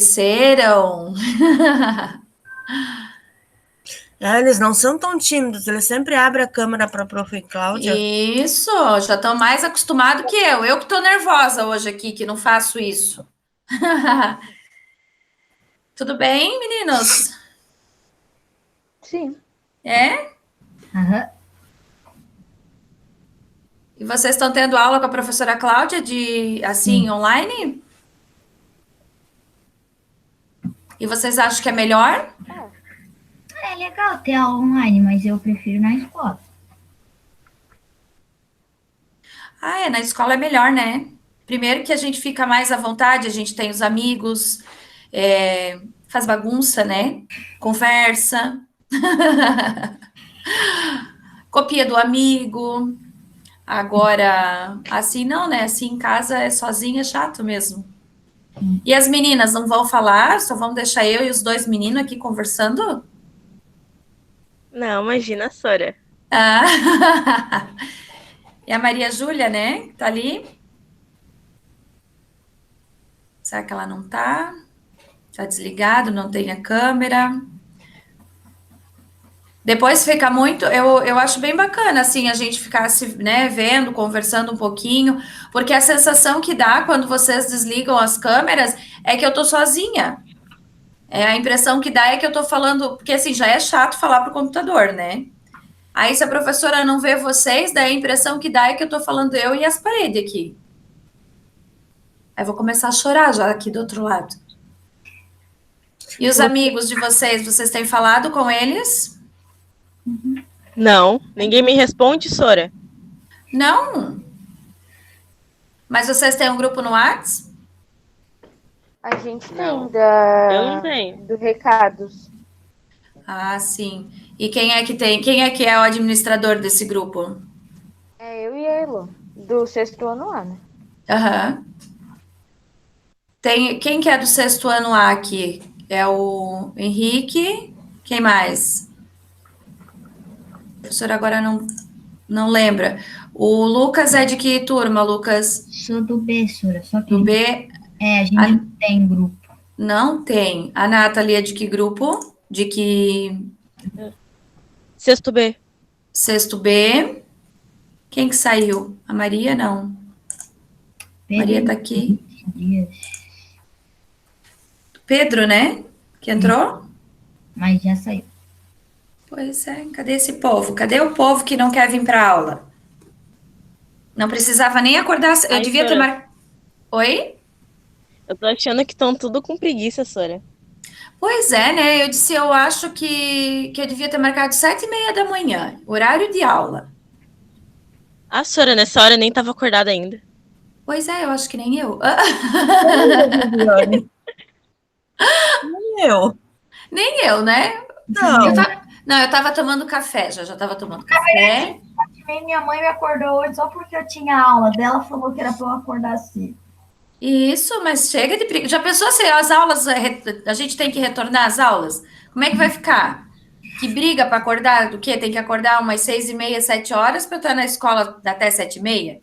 Apareceram. Eles não são tão tímidos, eles sempre abrem a câmera para a prof. Cláudia. Isso, já estão mais acostumados que eu. Eu que estou nervosa hoje aqui, que não faço isso. Tudo bem, meninos? Sim. É? Aham. E vocês estão tendo aula com a professora Cláudia de assim, online? E vocês acham que é melhor? É legal ter aula online, mas eu prefiro na escola. Ah, na escola é melhor, né? Primeiro que a gente fica mais à vontade, a gente tem os amigos, faz bagunça, né? Conversa, copia do amigo. Agora, assim não, né? Assim em casa é sozinha, é chato mesmo. E as meninas não vão falar, só vão deixar eu e os dois meninos aqui conversando? Não, imagina, Sora. Ah. E a Maria Júlia, né? Tá ali? Será que ela não tá? Tá desligado, não tem a câmera. Depois fica muito, eu acho bem bacana, assim, a gente ficar se, né, vendo, conversando um pouquinho, porque a sensação que dá quando vocês desligam as câmeras é que eu tô sozinha. É, a impressão que dá é que eu tô falando, porque assim, já é chato falar pro computador, né? Aí se a professora não vê vocês, daí a impressão que dá é que eu tô falando eu e as paredes aqui. Aí eu vou começar a chorar já aqui do outro lado. E os amigos de vocês, vocês têm falado com eles? Não, ninguém me responde, Sora. Não? Mas vocês têm um grupo no WhatsApp? A gente Não, tem eu não tenho. do recados. Ah, sim. E quem é que tem? Quem é que é o administrador desse grupo? É eu e a Elo, do sexto ano lá, né? Aham. Tem, quem que é do sexto ano A aqui? É o Henrique. Quem mais? A professora agora não lembra. O Lucas é de que turma, Lucas? Sou do B, Sora, só que Do B? a gente A- não tem grupo. não tem. A Nathalie é de que grupo? De que Sexto B. sexto B? Quem que saiu? A Maria, não. Maria tá aqui. Dias, Pedro, né? Que entrou? mas já saiu. Pois é, cadê esse povo? Cadê o povo que não quer vir para aula? Não precisava nem acordar. Eu Ai, devia ter Sora, mar... Oi? eu tô achando que estão tudo com preguiça, Sora. Pois é, né? Eu disse, eu acho que eu devia ter marcado 7:30 da manhã, horário de aula. A Sora, nessa hora, nem tava acordada ainda. Pois é, eu acho que nem eu. Eu. Nem eu, né? Não. Não, eu tava tomando café, já tava tomando café. Minha mãe me acordou hoje só porque eu tinha aula dela, falou que era para eu acordar cedo. Isso, mas chega de briga. Já pensou se as aulas, a gente tem que retornar às aulas? Como é que vai ficar? Que briga para acordar do quê? Tem que acordar umas 6:30, 7 horas para estar na escola até 7:30?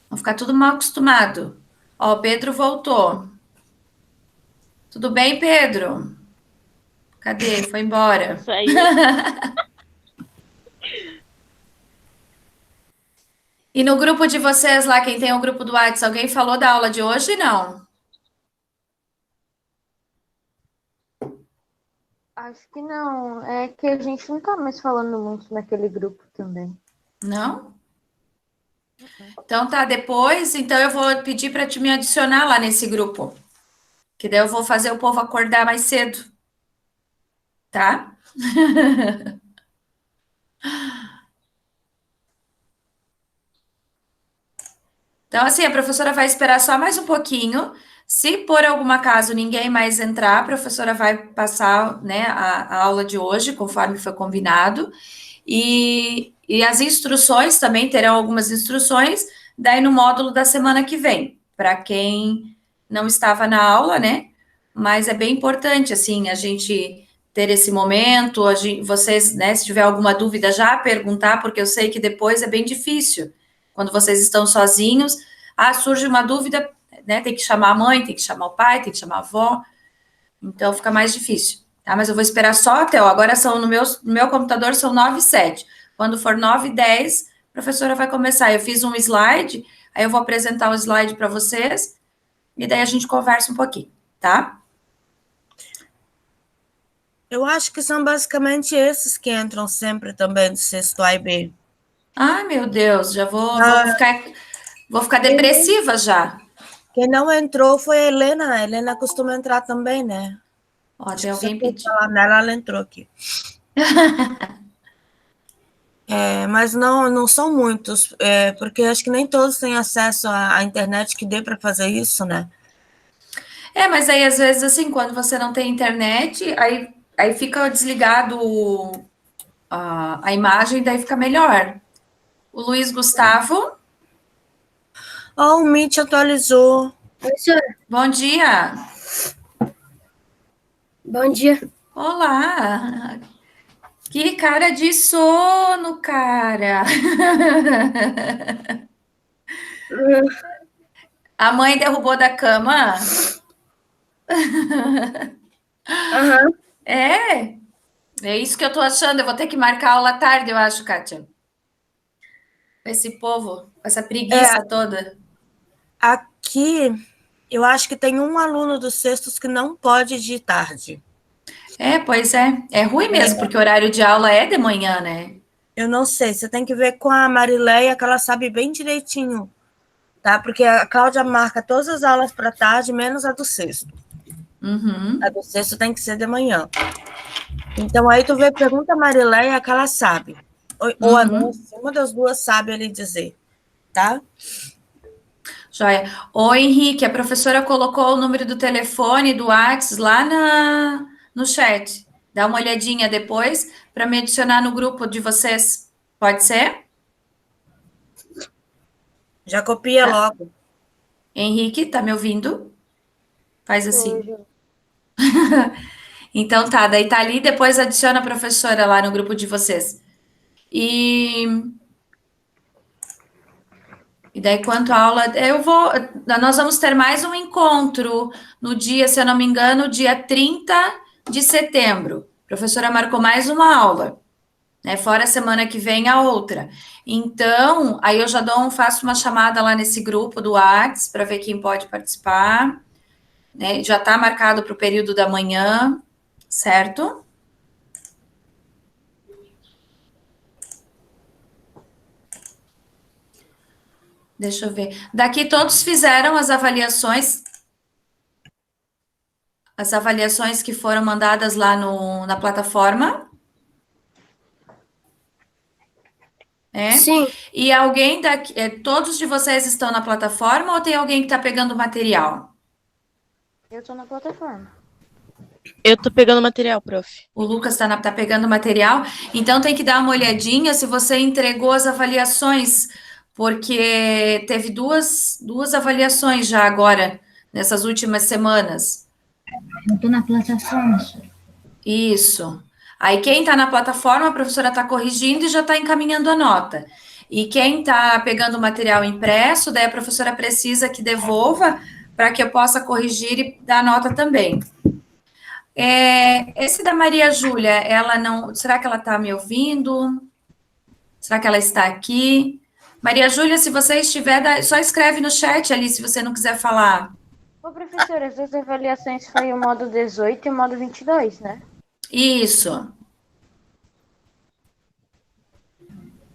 Vão ficar tudo mal acostumado. Ó, o Pedro voltou. Tudo bem, Pedro? Cadê? Foi embora. Saiu. E no grupo de vocês lá, quem tem o grupo do WhatsApp, alguém falou da aula de hoje? Não. Acho que não. É que a gente não tá mais falando muito naquele grupo também. Não? Então tá, depois, então eu vou pedir para te me adicionar lá nesse grupo. Que daí eu vou fazer o povo acordar mais cedo, tá? Então, assim, a professora vai esperar só mais um pouquinho. Se por algum acaso ninguém mais entrar, a professora vai passar, né, a aula de hoje, conforme foi combinado. E as instruções também terão algumas instruções, daí no módulo da semana que vem, para quem não estava na aula, né? Mas é bem importante, assim, a gente ter esse momento, vocês, né, se tiver alguma dúvida, já perguntar, porque eu sei que depois é bem difícil. Quando vocês estão sozinhos, surge uma dúvida, né, tem que chamar a mãe, tem que chamar o pai, tem que chamar a avó, então fica mais difícil, tá? Mas eu vou esperar só até, ó, agora são no meu computador são 9h07, quando for 9h10, a professora vai começar. Eu fiz um slide, aí eu vou apresentar o slide para vocês, e daí a gente conversa um pouquinho, tá? Eu acho que são basicamente esses que entram sempre também do sexto A e B. Ai, meu Deus, já vou ficar depressiva já. Quem não entrou foi a Helena. A Helena costuma entrar também, né? Ó, tem alguém pedindo. pedindo. Ela entrou aqui. Mas não são muitos, porque acho que nem todos têm acesso à internet que dê para fazer isso, né? Mas aí, às vezes, assim, quando você não tem internet, aí fica desligado a imagem, daí fica melhor. O Luiz Gustavo. O Meet atualizou. Oi, senhora. Bom dia. Bom dia. Olá. Que cara de sono, cara. A mãe derrubou da cama? Aham. É isso que eu tô achando. Eu vou ter que marcar aula à tarde, eu acho, Kátia. Esse povo, essa preguiça toda. Aqui, eu acho que tem um aluno dos sextos que não pode ir de tarde. Pois é. É ruim mesmo, porque o horário de aula é de manhã, né? Eu não sei, você tem que ver com a Marileia, que ela sabe bem direitinho, tá? Porque a Cláudia marca todas as aulas para tarde, menos a do sexto. Uhum. A do sexto tem que ser de manhã. Então, aí tu pergunta a Marileia que ela sabe. Ou a Núcia, uma das duas sabe ele dizer, tá? Joia. Ô, Henrique, a professora colocou o número do telefone do WhatsApp lá no chat. Dá uma olhadinha depois para me adicionar no grupo de vocês. Pode ser? Já copia logo. Henrique, tá me ouvindo? Faz assim. Então tá, daí tá ali, depois adiciona a professora lá no grupo de vocês. E daí, quanto à aula, nós vamos ter mais um encontro no dia, se eu não me engano, dia 30 de setembro. A professora marcou mais uma aula, né? Fora a semana que vem a outra. Então, aí eu já faço uma chamada lá nesse grupo do WhatsApp para ver quem pode participar, né? Já está marcado para o período da manhã, certo? Deixa eu ver. Daqui todos fizeram as avaliações que foram mandadas lá na plataforma. Sim. E alguém daqui, todos de vocês estão na plataforma ou tem alguém que está pegando material? Eu tô na plataforma. Eu tô pegando material, prof. O Lucas tá pegando material, então tem que dar uma olhadinha se você entregou as avaliações, porque teve duas avaliações já agora, nessas últimas semanas. Eu tô na plataforma, senhora. Isso. Aí quem está na plataforma, a professora está corrigindo e já está encaminhando a nota. E quem está pegando o material impresso, daí a professora precisa que devolva para que eu possa corrigir e dar a nota também. Esse da Maria Júlia, ela não... Será que ela está me ouvindo? Será que ela está aqui? Maria Júlia, se você estiver, só escreve no chat ali, se você não quiser falar. Ô, professora, essas avaliações foi o modo 18 e o modo 22, né? Isso.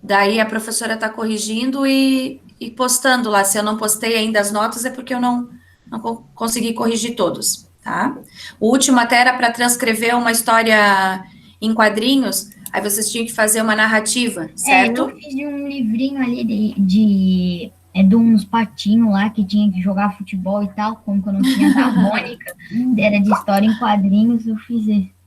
Daí a professora está corrigindo e postando lá. Se eu não postei ainda as notas, é porque eu não consegui corrigir todos, tá? O último até era para transcrever uma história em quadrinhos, aí vocês tinham que fazer uma narrativa, certo? Eu fiz um livrinho ali de uns patinhos lá que tinha que jogar futebol e tal, como que eu não tinha da Mônica, era de história em quadrinhos, eu fiz esse.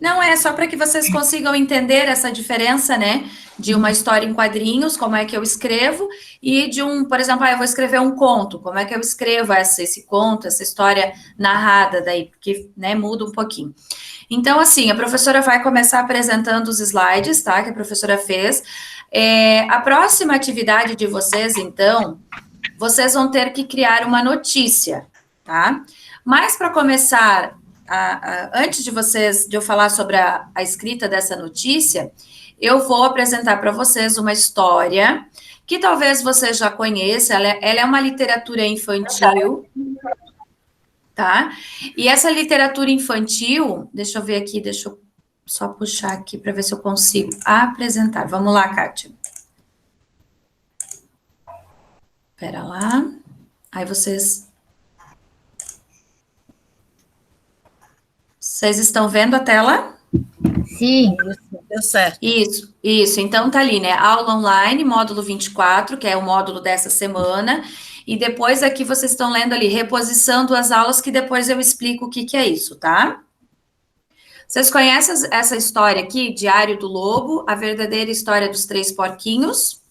Não, é só para que vocês consigam entender essa diferença, né? De uma história em quadrinhos, como é que eu escrevo, e de por exemplo, eu vou escrever um conto, como é que eu escrevo esse conto, essa história narrada daí, porque, né, muda um pouquinho. Então, assim, a professora vai começar apresentando os slides, tá? Que a professora fez. A próxima atividade de vocês, então, vocês vão ter que criar uma notícia, tá? Mas para começar, antes de eu falar sobre a escrita dessa notícia, eu vou apresentar para vocês uma história que talvez vocês já conheçam, ela é uma literatura infantil, tá? E essa literatura infantil, deixa eu ver aqui, deixa eu só puxar aqui para ver se eu consigo apresentar. Vamos lá, Kátia. Espera lá. Aí vocês estão vendo a tela? Sim. Deu certo. Isso. Então tá ali, né? Aula online, módulo 24, que é o módulo dessa semana. E depois aqui vocês estão lendo ali, reposição das aulas, que depois eu explico o que é isso, tá? Vocês conhecem essa história aqui, Diário do Lobo, a verdadeira história dos 3 porquinhos?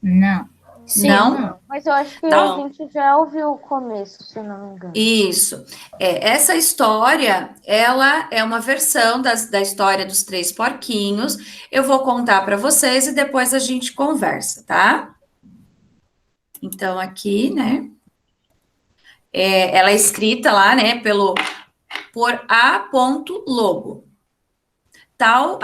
Não. Não? Mas eu acho que Não. a gente já ouviu o começo, se eu não me engano. Isso. Essa história, ela é uma versão da história dos 3 porquinhos. Eu vou contar para vocês e depois a gente conversa, tá? Então, aqui, né? Ela é escrita lá, né, por A. Lobo. Tal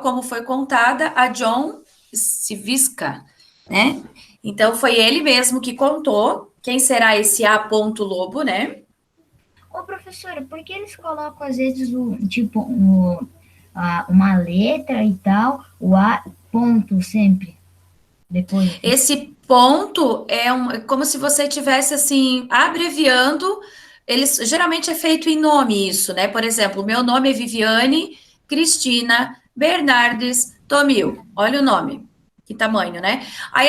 como foi contada a John Civisca, né? Então, foi ele mesmo que contou. Quem será esse A. Lobo, né? Ô, professora, por que eles colocam, às vezes, uma letra e tal, o A ponto sempre depois? Esse ponto como se você estivesse, assim, abreviando. Geralmente é feito em nome isso, né? Por exemplo, meu nome é Viviane Cristina Bernardes Tomil. Olha o nome. Que tamanho, né? Aí,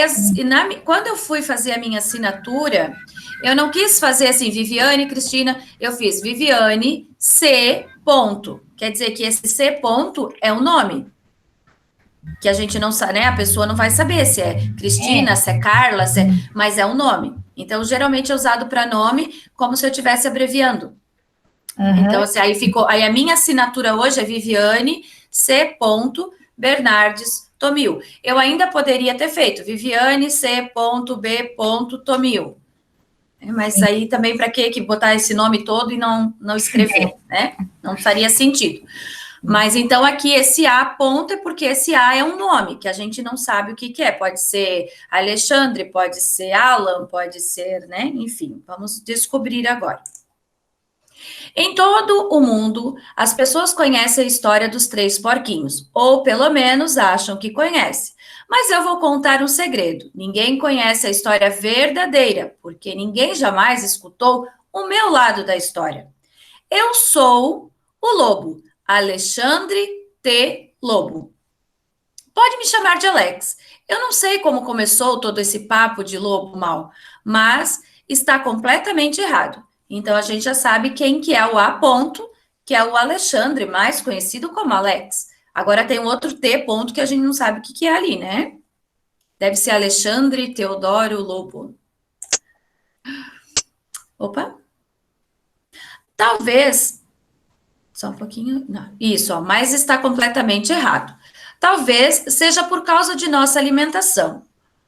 quando eu fui fazer a minha assinatura, eu não quis fazer assim, Viviane Cristina, eu fiz Viviane C. ponto. Quer dizer que esse C. ponto é o nome. Que a gente não sabe, né? A pessoa não vai saber se é Cristina, se é Carla, mas é o nome. Então, geralmente é usado para nome, como se eu estivesse abreviando. Uhum. Então, assim, aí a minha assinatura hoje é Viviane C. Bernardes Tomil. Eu ainda poderia ter feito Viviane C. B. Tomil. Mas aí também para que botar esse nome todo e não escrever, né? Não faria sentido. Mas então aqui esse A ponto é porque esse A é um nome que a gente não sabe o que é. Pode ser Alexandre, pode ser Alan, pode ser, né? Enfim, vamos descobrir agora. Em todo o mundo, as pessoas conhecem a história dos 3 porquinhos, ou pelo menos acham que conhecem. Mas eu vou contar um segredo. Ninguém conhece a história verdadeira, porque ninguém jamais escutou o meu lado da história. Eu sou o lobo, Alexandre T. Lobo. Pode me chamar de Alex. Eu não sei como começou todo esse papo de lobo mau, mas está completamente errado. Então, a gente já sabe quem que é o A ponto, que é o Alexandre, mais conhecido como Alex. Agora tem um outro T ponto que a gente não sabe o que é ali, né? Deve ser Alexandre Teodoro Lobo. Opa. Talvez... Só um pouquinho... Não, isso, ó, mas está completamente errado. Talvez seja por causa de nossa alimentação.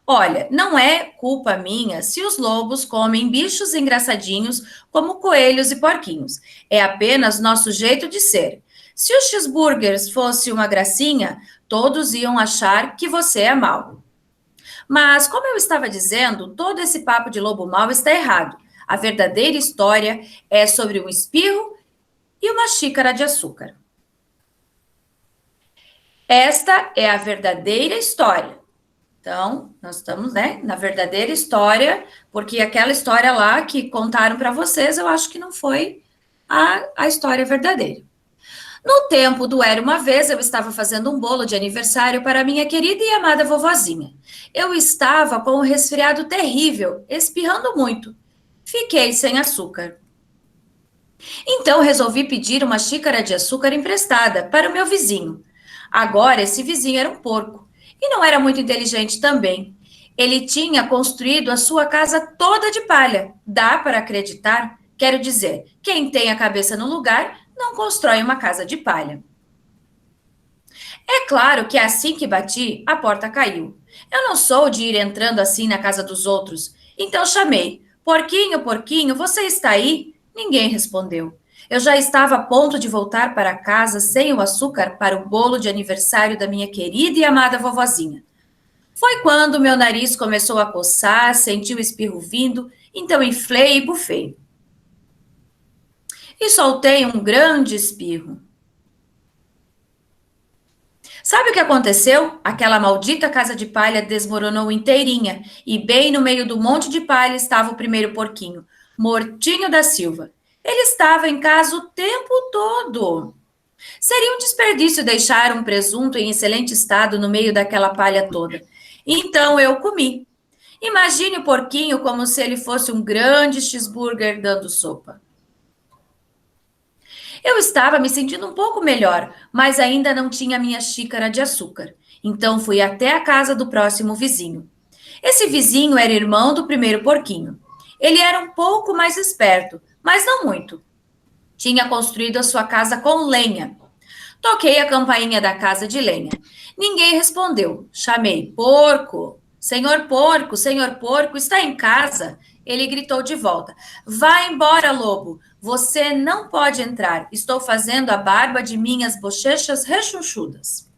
Olha, não é culpa minha se os lobos comem bichos engraçadinhos como coelhos e porquinhos. É apenas nosso jeito de ser. Se os cheeseburgers fosse uma gracinha, todos iam achar que você é mau. Mas, como eu estava dizendo, todo esse papo de lobo mau está errado. A verdadeira história é sobre um espirro e uma xícara de açúcar. Esta é a verdadeira história. Então, nós estamos, né, na verdadeira história, porque aquela história lá que contaram para vocês, eu acho que não foi a história verdadeira. No tempo do Era Uma Vez, eu estava fazendo um bolo de aniversário para minha querida e amada vovozinha. Eu estava com um resfriado terrível, espirrando muito. Fiquei sem açúcar. Então, resolvi pedir uma xícara de açúcar emprestada para o meu vizinho. Agora, esse vizinho era um porco. E não era muito inteligente também. Ele tinha construído a sua casa toda de palha. Dá para acreditar? Quero dizer, quem tem a cabeça no lugar não constrói uma casa de palha. É claro que assim que bati, a porta caiu. Eu não sou de ir entrando assim na casa dos outros. Então chamei: porquinho, porquinho, você está aí? Ninguém respondeu. Eu já estava a ponto de voltar para casa sem o açúcar para o bolo de aniversário da minha querida e amada vovozinha. Foi quando meu nariz começou a coçar, senti o espirro vindo, então inflei e bufei. E soltei um grande espirro. Sabe o que aconteceu? Aquela maldita casa de palha desmoronou inteirinha e bem no meio do monte de palha estava o primeiro porquinho, Mortinho da Silva. Ele estava em casa o tempo todo. Seria um desperdício deixar um presunto em excelente estado no meio daquela palha toda. Então eu comi. Imagine o porquinho como se ele fosse um grande cheeseburger dando sopa. Eu estava me sentindo um pouco melhor, mas ainda não tinha minha xícara de açúcar. Então fui até a casa do próximo vizinho. Esse vizinho era irmão do primeiro porquinho. Ele era um pouco mais esperto, mas não muito. Tinha construído a sua casa com lenha. Toquei a campainha da casa de lenha. Ninguém respondeu. Chamei: porco, senhor porco, está em casa? Ele gritou de volta: vá embora, lobo. Você não pode entrar. Estou fazendo a barba de minhas bochechas rechonchudas.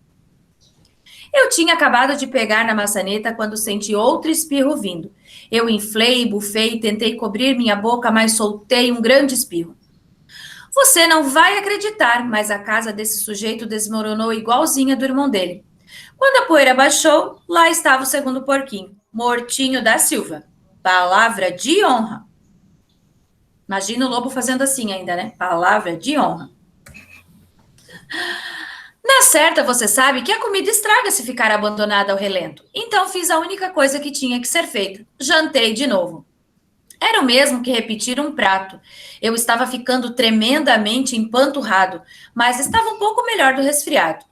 Eu tinha acabado de pegar na maçaneta quando senti outro espirro vindo. Eu inflei, bufei, tentei cobrir minha boca, mas soltei um grande espirro. Você não vai acreditar, mas a casa desse sujeito desmoronou igualzinha do irmão dele. Quando a poeira baixou, lá estava o segundo porquinho, Mortinho da Silva. Palavra de honra. Imagina o lobo fazendo assim ainda, né? Palavra de honra. Na certa, você sabe que a comida estraga se ficar abandonada ao relento. Então fiz a única coisa que tinha que ser feita. Jantei de novo. Era o mesmo que repetir um prato. Eu estava ficando tremendamente empanturrado, mas estava um pouco melhor do resfriado.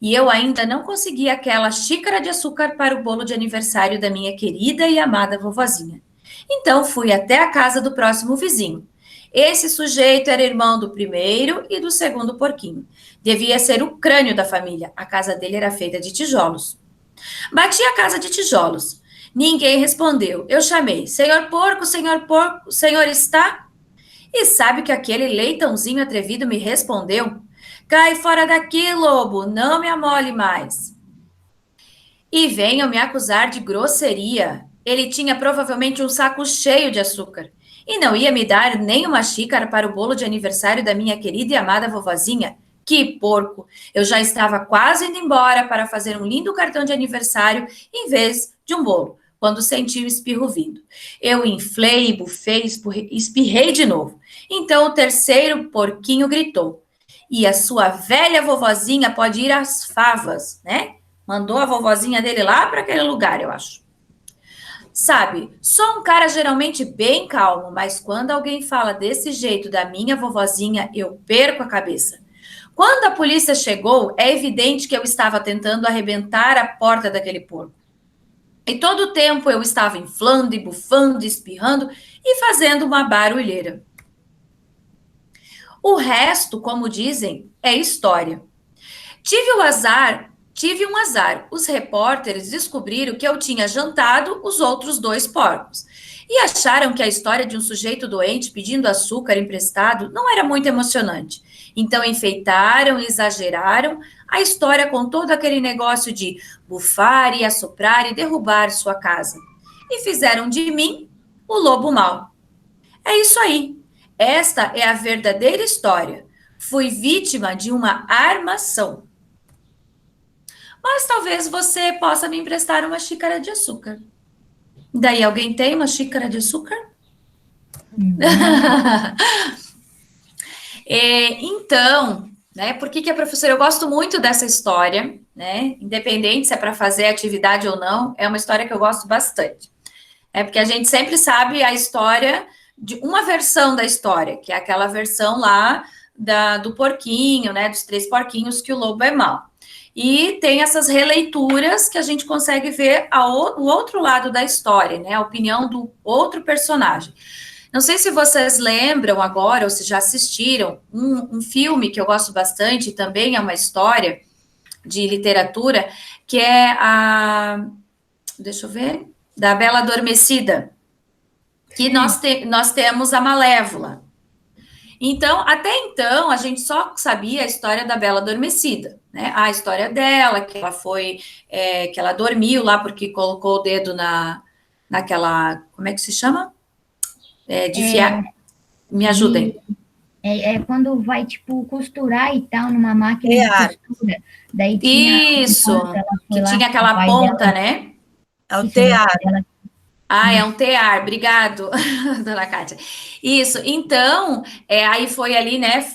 E eu ainda não consegui aquela xícara de açúcar para o bolo de aniversário da minha querida e amada vovozinha. Então fui até a casa do próximo vizinho. Esse sujeito era irmão do primeiro e do segundo porquinho. Devia ser o crânio da família. A casa dele era feita de tijolos. Bati a casa de tijolos. Ninguém respondeu. Eu chamei: senhor porco, o senhor está? E sabe o que aquele leitãozinho atrevido me respondeu? Cai fora daqui, lobo, não me amole mais. E venham me acusar de grosseria. Ele tinha provavelmente um saco cheio de açúcar. E não ia me dar nem uma xícara para o bolo de aniversário da minha querida e amada vovozinha. Que porco! Eu já estava quase indo embora para fazer um lindo cartão de aniversário em vez de um bolo, quando senti o espirro vindo. Eu inflei, bufei, espirrei de novo. Então o terceiro porquinho gritou: e a sua velha vovozinha pode ir às favas, né? Mandou a vovozinha dele lá para aquele lugar, eu acho. Sabe, sou um cara geralmente bem calmo, mas quando alguém fala desse jeito da minha vovozinha, eu perco a cabeça. Quando a polícia chegou, é evidente que eu estava tentando arrebentar a porta daquele porco. E todo o tempo eu estava inflando e bufando, espirrando e fazendo uma barulheira. O resto, como dizem, é história. Tive um azar. Os repórteres descobriram que eu tinha jantado os outros 2 porcos e acharam que a história de um sujeito doente pedindo açúcar emprestado não era muito emocionante. Então enfeitaram e exageraram a história com todo aquele negócio de bufar e assoprar e derrubar sua casa. E fizeram de mim o lobo mau. É isso aí. Esta é a verdadeira história. Fui vítima de uma armação. Mas talvez você possa me emprestar uma xícara de açúcar. Daí alguém tem uma xícara de açúcar? Então, né, por que a professora... Eu gosto muito dessa história, né? Independente se é para fazer atividade ou não, é uma história que eu gosto bastante. É porque a gente sempre sabe a história de uma versão da história, que é aquela versão lá do porquinho, né? Dos 3 porquinhos que o lobo é mau. E tem essas releituras que a gente consegue ver o outro lado da história, né? A opinião do outro personagem. Não sei se vocês lembram agora, ou se já assistiram, um filme que eu gosto bastante, também é uma história de literatura, que é deixa eu ver, da Bela Adormecida. que nós temos a Malévola. Então, até então, a gente só sabia a história da Bela Adormecida, né? A história dela, que ela foi, que ela dormiu lá porque colocou o dedo naquela, como é que se chama? De fiar. Me ajudem. É quando vai, tipo, costurar e tal, numa máquina Tear. de costura. Daí tinha Isso, ela foi que lá tinha com o aquela pai ponta, dela, né? É o isso, né, tear. ela- É um tear, obrigado, dona Kátia. Isso, então, aí foi ali, né,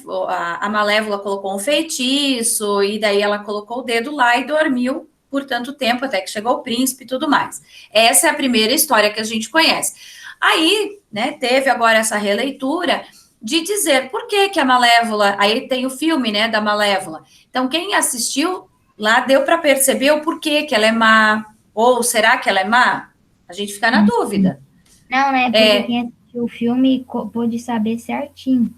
a Malévola colocou um feitiço, e daí ela colocou o dedo lá e dormiu por tanto tempo, até que chegou o príncipe e tudo mais. Essa é a primeira história que a gente conhece. Aí, né, teve agora essa releitura de dizer por que que a Malévola, aí tem o filme, né, da Malévola. Então, quem assistiu lá deu para perceber o porquê que ela é má, ou será que ela é má? A gente fica na dúvida. Não, né? Porque quem assistiu o filme pôde saber certinho.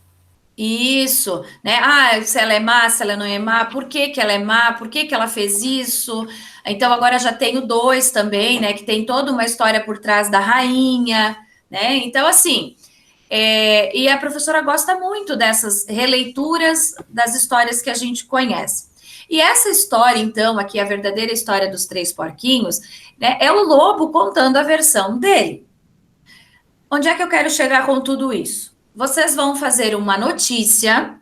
Isso, né? Ah, se ela é má, se ela não é má, por que que ela é má, por que que ela fez isso? Então agora já tenho dois também, né? Que tem toda uma história por trás da rainha, né? Então, assim, e a professora gosta muito dessas releituras das histórias que a gente conhece. E essa história, então, aqui, a verdadeira história dos três porquinhos, né? É o lobo contando a versão dele. Onde é que eu quero chegar com tudo isso? Vocês vão fazer uma notícia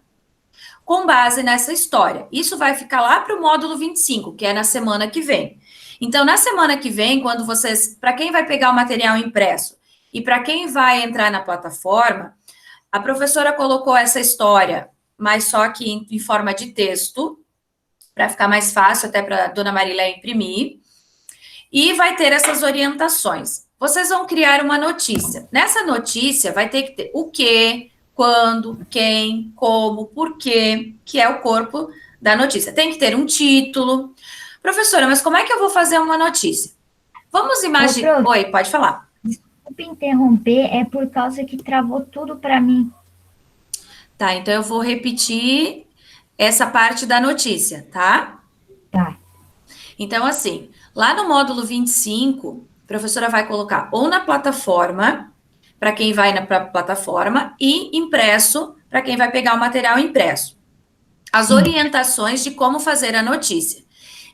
com base nessa história. Isso vai ficar lá para o módulo 25, que é na semana que vem. Então, na semana que vem, quando vocês, para quem vai pegar o material impresso e para quem vai entrar na plataforma, a professora colocou essa história, mas só que em forma de texto, para ficar mais fácil até para a dona Marília imprimir, e vai ter essas orientações. Vocês vão criar uma notícia. Nessa notícia vai ter que ter o que, quando, quem, como, porquê, que é o corpo da notícia. Tem que ter um título. Professora, mas como é que eu vou fazer uma notícia? Vamos imaginar. Oi, pode falar. Desculpa interromper, é por causa que travou tudo para mim. Tá, então eu vou repetir essa parte da notícia, tá? Tá. Então, assim, lá no módulo 25, a professora vai colocar ou na plataforma, para quem vai na plataforma, e impresso, para quem vai pegar o material impresso. As orientações de como fazer a notícia.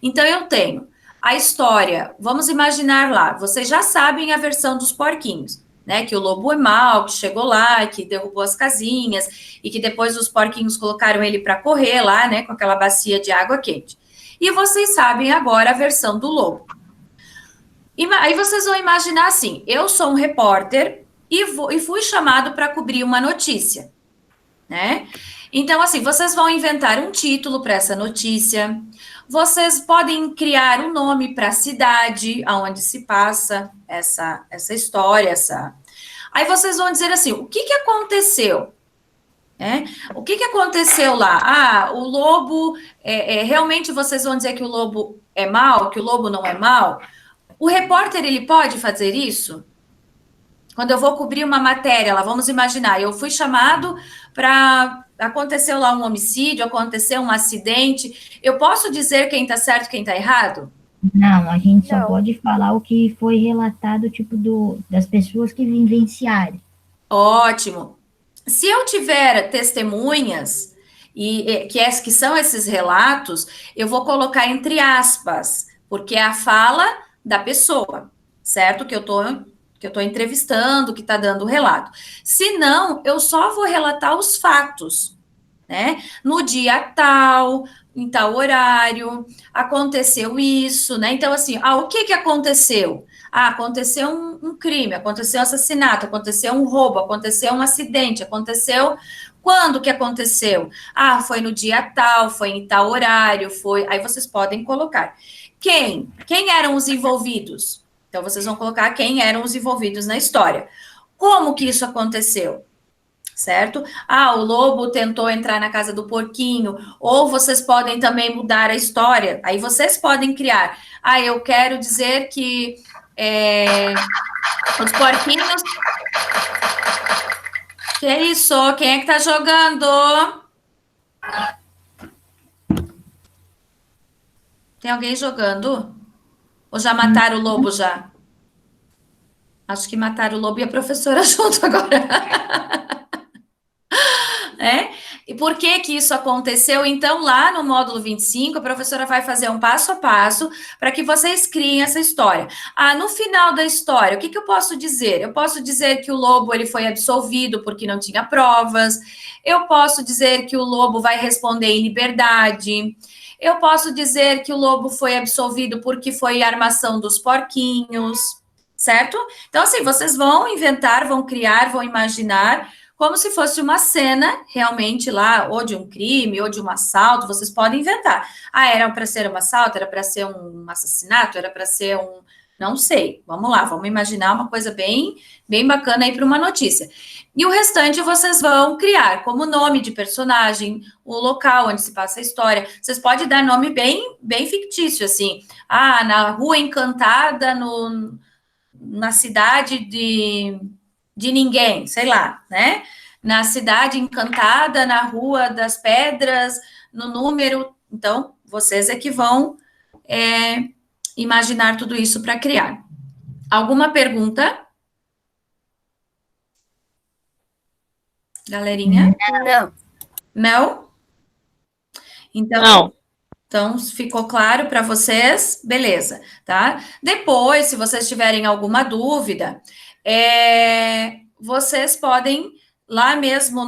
Então, eu tenho a história, vamos imaginar lá, vocês já sabem a versão dos porquinhos, né? Que o lobo é mau, que chegou lá, que derrubou as casinhas, e que depois os porquinhos colocaram ele para correr lá, né? Com aquela bacia de água quente. E vocês sabem agora a versão do lobo. Aí vocês vão imaginar assim: eu sou um repórter e fui chamado para cobrir uma notícia, né? Então, assim, vocês vão inventar um título para essa notícia, vocês podem criar um nome para a cidade onde se passa essa história, Aí vocês vão dizer assim: o que aconteceu? O que aconteceu lá? Ah, o lobo, realmente vocês vão dizer que o lobo é mau, que o lobo não é mau? O repórter, ele pode fazer isso? Quando eu vou cobrir uma matéria, lá, vamos imaginar, eu fui chamado para... Aconteceu lá um homicídio, aconteceu um acidente, eu posso dizer quem está certo e quem está errado? Não, a gente só Não. pode falar o que foi relatado, tipo, das pessoas que vivenciaram. Ótimo. Se eu tiver testemunhas, que são esses relatos, eu vou colocar entre aspas, porque é a fala da pessoa, certo? Que eu tô entrevistando, que está dando o relato. Se não, eu só vou relatar os fatos, né? No dia tal, em tal horário, aconteceu isso, né? Então, assim, o que aconteceu? Aconteceu um crime, aconteceu um assassinato, aconteceu um roubo, aconteceu um acidente, aconteceu... Quando que aconteceu? Foi no dia tal, foi em tal horário, foi... Aí vocês podem colocar. Quem? Quem eram os envolvidos? Então, vocês vão colocar quem eram os envolvidos na história. Como que isso aconteceu? Certo? O lobo tentou entrar na casa do porquinho, ou vocês podem também mudar a história, aí vocês podem criar. Eu quero dizer que os porquinhos... Que é isso? Quem é que tá jogando? Tem alguém jogando? Ou já mataram o lobo já? Acho que mataram o lobo e a professora junto agora. Né? E por que que isso aconteceu? Então, lá no módulo 25, a professora vai fazer um passo a passo para que vocês criem essa história. Ah, no final da história, o que que eu posso dizer? Eu posso dizer que o lobo ele foi absolvido porque não tinha provas. Eu posso dizer que o lobo vai responder em liberdade. Eu posso dizer que o lobo foi absolvido porque foi armação dos porquinhos, certo? Então, assim, vocês vão inventar, vão criar, vão imaginar como se fosse uma cena realmente lá, ou de um crime, ou de um assalto, vocês podem inventar. Ah, era para ser um assalto, era para ser um assassinato, era para ser um... Não sei, vamos lá, vamos imaginar uma coisa bem, bem bacana aí para uma notícia. E o restante vocês vão criar como nome de personagem, o local onde se passa a história. Vocês podem dar nome bem, bem fictício, assim. Ah, na Rua Encantada, na cidade de ninguém, sei lá, né? Na cidade encantada, na Rua das Pedras, no número. Então, vocês é que vão imaginar tudo isso para criar. Alguma pergunta? Galerinha? Não. Não? Então, Não. Então, ficou claro para vocês? Beleza, tá? Depois, se vocês tiverem alguma dúvida, vocês podem, lá mesmo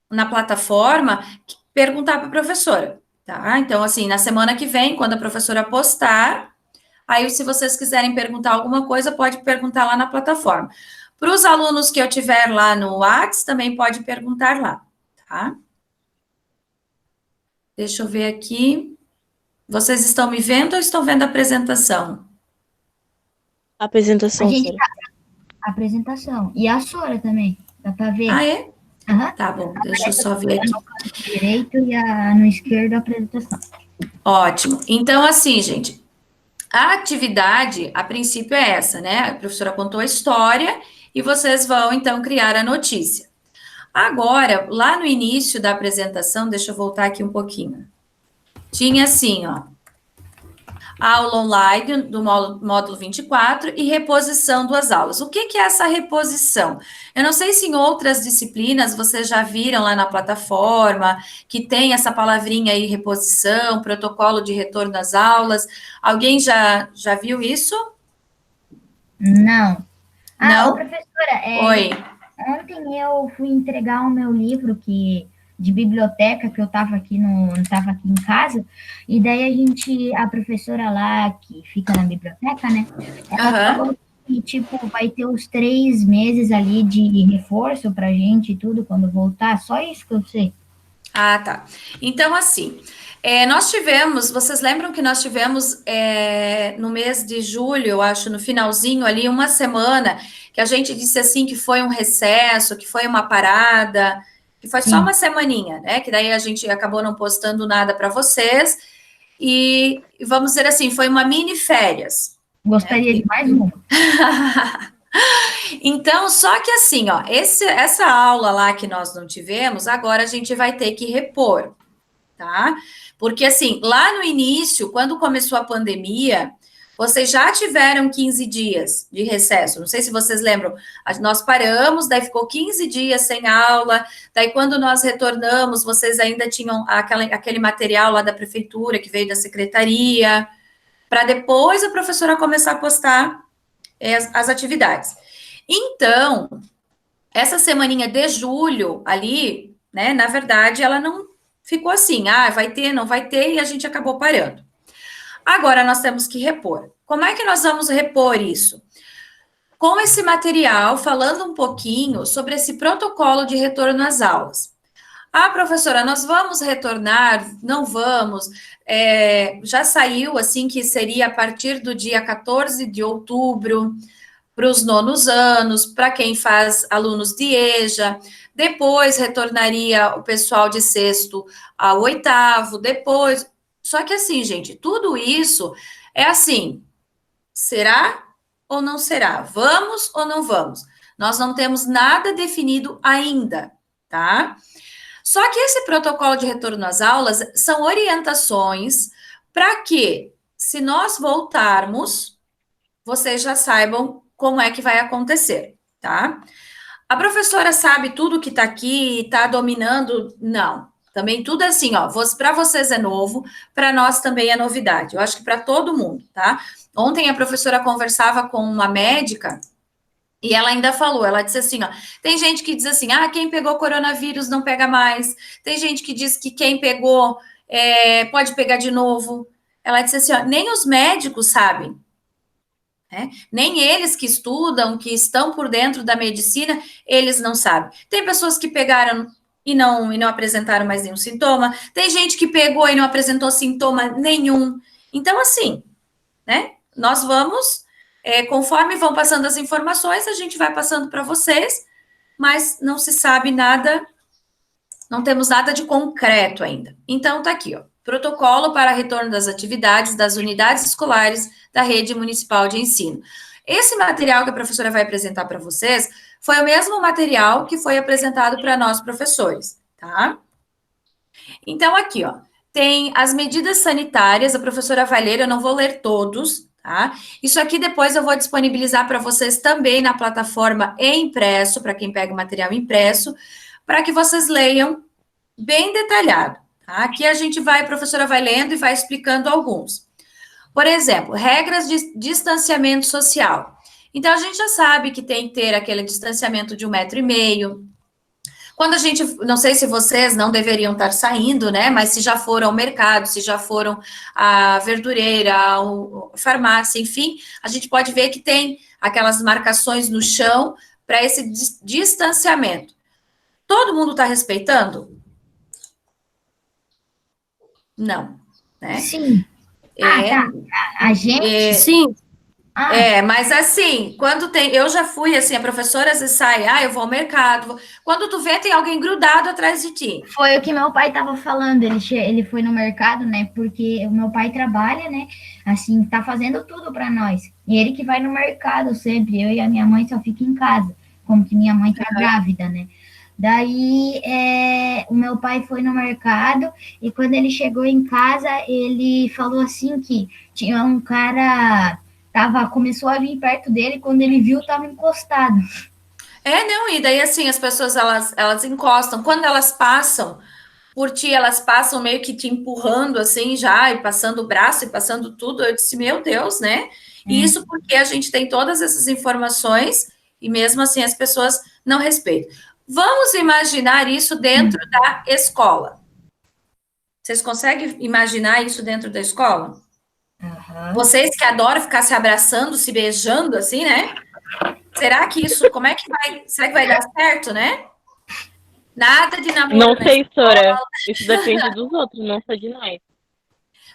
na plataforma, perguntar para a professora, tá? Então, assim, na semana que vem, quando a professora postar, aí, se vocês quiserem perguntar alguma coisa, pode perguntar lá na plataforma. Para os alunos que eu tiver lá no Whats, também pode perguntar lá, tá? Deixa eu ver aqui. Vocês estão me vendo ou estão vendo a apresentação? Apresentação, A gente Sora. a apresentação. E a Sora também. Dá para ver. Ah, é? Aham. Tá bom, deixa eu só ver aqui. No canto direito e no esquerdo a apresentação. Ótimo. Então, assim, gente, a atividade, a princípio, é essa, né? A professora contou a história e vocês vão, então, criar a notícia. Agora, lá no início da apresentação, deixa eu voltar aqui um pouquinho. Tinha assim, ó, aula online do módulo 24 e reposição das aulas. O que que é essa reposição? Eu não sei se em outras disciplinas vocês já viram lá na plataforma que tem essa palavrinha aí, reposição, protocolo de retorno às aulas. Alguém já viu isso? Não. Não? Ô, professora, Oi. ontem eu fui entregar o meu livro de biblioteca, que eu estava aqui em casa, e daí a professora lá, que fica na biblioteca, né, ela falou que, tipo, vai ter os 3 meses ali de reforço pra gente e tudo, quando voltar, só isso que eu sei. Ah, tá. Então, assim, vocês lembram que nós tivemos no mês de julho, eu acho, no finalzinho ali, uma semana, que a gente disse assim que foi um recesso, que foi uma parada, que foi só uma semaninha, né? Que daí a gente acabou não postando nada para vocês, e vamos dizer assim, foi uma mini férias. Gostaria de mais uma. Então, só que assim, ó, essa aula lá que nós não tivemos, agora a gente vai ter que repor, tá? Porque assim, lá no início, quando começou a pandemia, vocês já tiveram 15 dias de recesso. Não sei se vocês lembram, nós paramos, daí ficou 15 dias sem aula, daí quando nós retornamos, vocês ainda tinham aquele material lá da prefeitura, que veio da secretaria, para depois a professora começar a postar as atividades. Então, essa semaninha de julho ali, né, na verdade, ela não ficou assim, vai ter, não vai ter, e a gente acabou parando. Agora, nós temos que repor. Como é que nós vamos repor isso? Com esse material, falando um pouquinho sobre esse protocolo de retorno às aulas. Ah, professora, nós vamos retornar? Não vamos. Já saiu, assim, que seria a partir do dia 14 de outubro, para os nonos anos, para quem faz alunos de EJA, depois retornaria o pessoal de sexto ao oitavo, depois... Só que assim, gente, tudo isso é assim, será ou não será? Vamos ou não vamos? Nós não temos nada definido ainda, tá? Só que esse protocolo de retorno às aulas são orientações para que, se nós voltarmos, vocês já saibam como é que vai acontecer, tá? A professora sabe tudo que tá aqui, tá dominando? Não. Também tudo assim, ó, para vocês é novo, para nós também é novidade. Eu acho que para todo mundo, tá? Ontem a professora conversava com uma médica e ela ainda falou, ela disse assim, ó, tem gente que diz assim, quem pegou coronavírus não pega mais. Tem gente que diz que quem pegou pode pegar de novo. Ela disse assim, ó, nem os médicos sabem. Nem eles que estudam, que estão por dentro da medicina, eles não sabem. Tem pessoas que pegaram e não apresentaram mais nenhum sintoma. Tem gente que pegou e não apresentou sintoma nenhum. Então, assim, né? Nós vamos, conforme vão passando as informações, a gente vai passando para vocês, mas não se sabe nada, não temos nada de concreto ainda. Então, tá aqui, ó. Protocolo para retorno das atividades das unidades escolares da rede municipal de ensino. Esse material que a professora vai apresentar para vocês foi o mesmo material que foi apresentado para nós, professores, tá? Então, aqui, ó, tem as medidas sanitárias, a professora vai ler, eu não vou ler todos, tá? Isso aqui depois eu vou disponibilizar para vocês também na plataforma e impresso, para quem pega o material impresso, para que vocês leiam bem detalhado. Tá? Aqui a professora vai lendo e vai explicando alguns. Por exemplo, regras de distanciamento social. Então, a gente já sabe que tem que ter aquele distanciamento de 1,5 m. Quando a gente, não sei se vocês não deveriam estar saindo, né? Mas se já foram ao mercado, se já foram à verdureira, à farmácia, enfim, a gente pode ver que tem aquelas marcações no chão para esse distanciamento. Todo mundo está respeitando? Não, né? Sim. Tá. A gente? Sim. Mas assim, quando tem... Eu já fui, assim, a professora às vezes sai, eu vou ao mercado. Quando tu vê, tem alguém grudado atrás de ti. Foi o que meu pai estava falando, ele foi no mercado, né, porque o meu pai trabalha, né, assim, tá fazendo tudo para nós. E ele que vai no mercado sempre, eu e a minha mãe só fica em casa, como que minha mãe tá grávida, né. Daí, o meu pai foi no mercado e quando ele chegou em casa, ele falou assim que tinha um cara, começou a vir perto dele, quando ele viu, estava encostado. Não, e daí assim, as pessoas, elas encostam. Quando elas passam por ti, elas passam meio que te empurrando assim já, e passando o braço e passando tudo. Eu disse, meu Deus, né? E isso porque a gente tem todas essas informações e mesmo assim as pessoas não respeitam. Vamos imaginar isso dentro da escola. Vocês conseguem imaginar isso dentro da escola? Uhum. Vocês que adoram ficar se abraçando, se beijando, assim, né? Será que isso, como é que vai, será que vai dar certo, né? Nada de namoro. Não sei, Sora. Isso depende dos outros, não só de nós.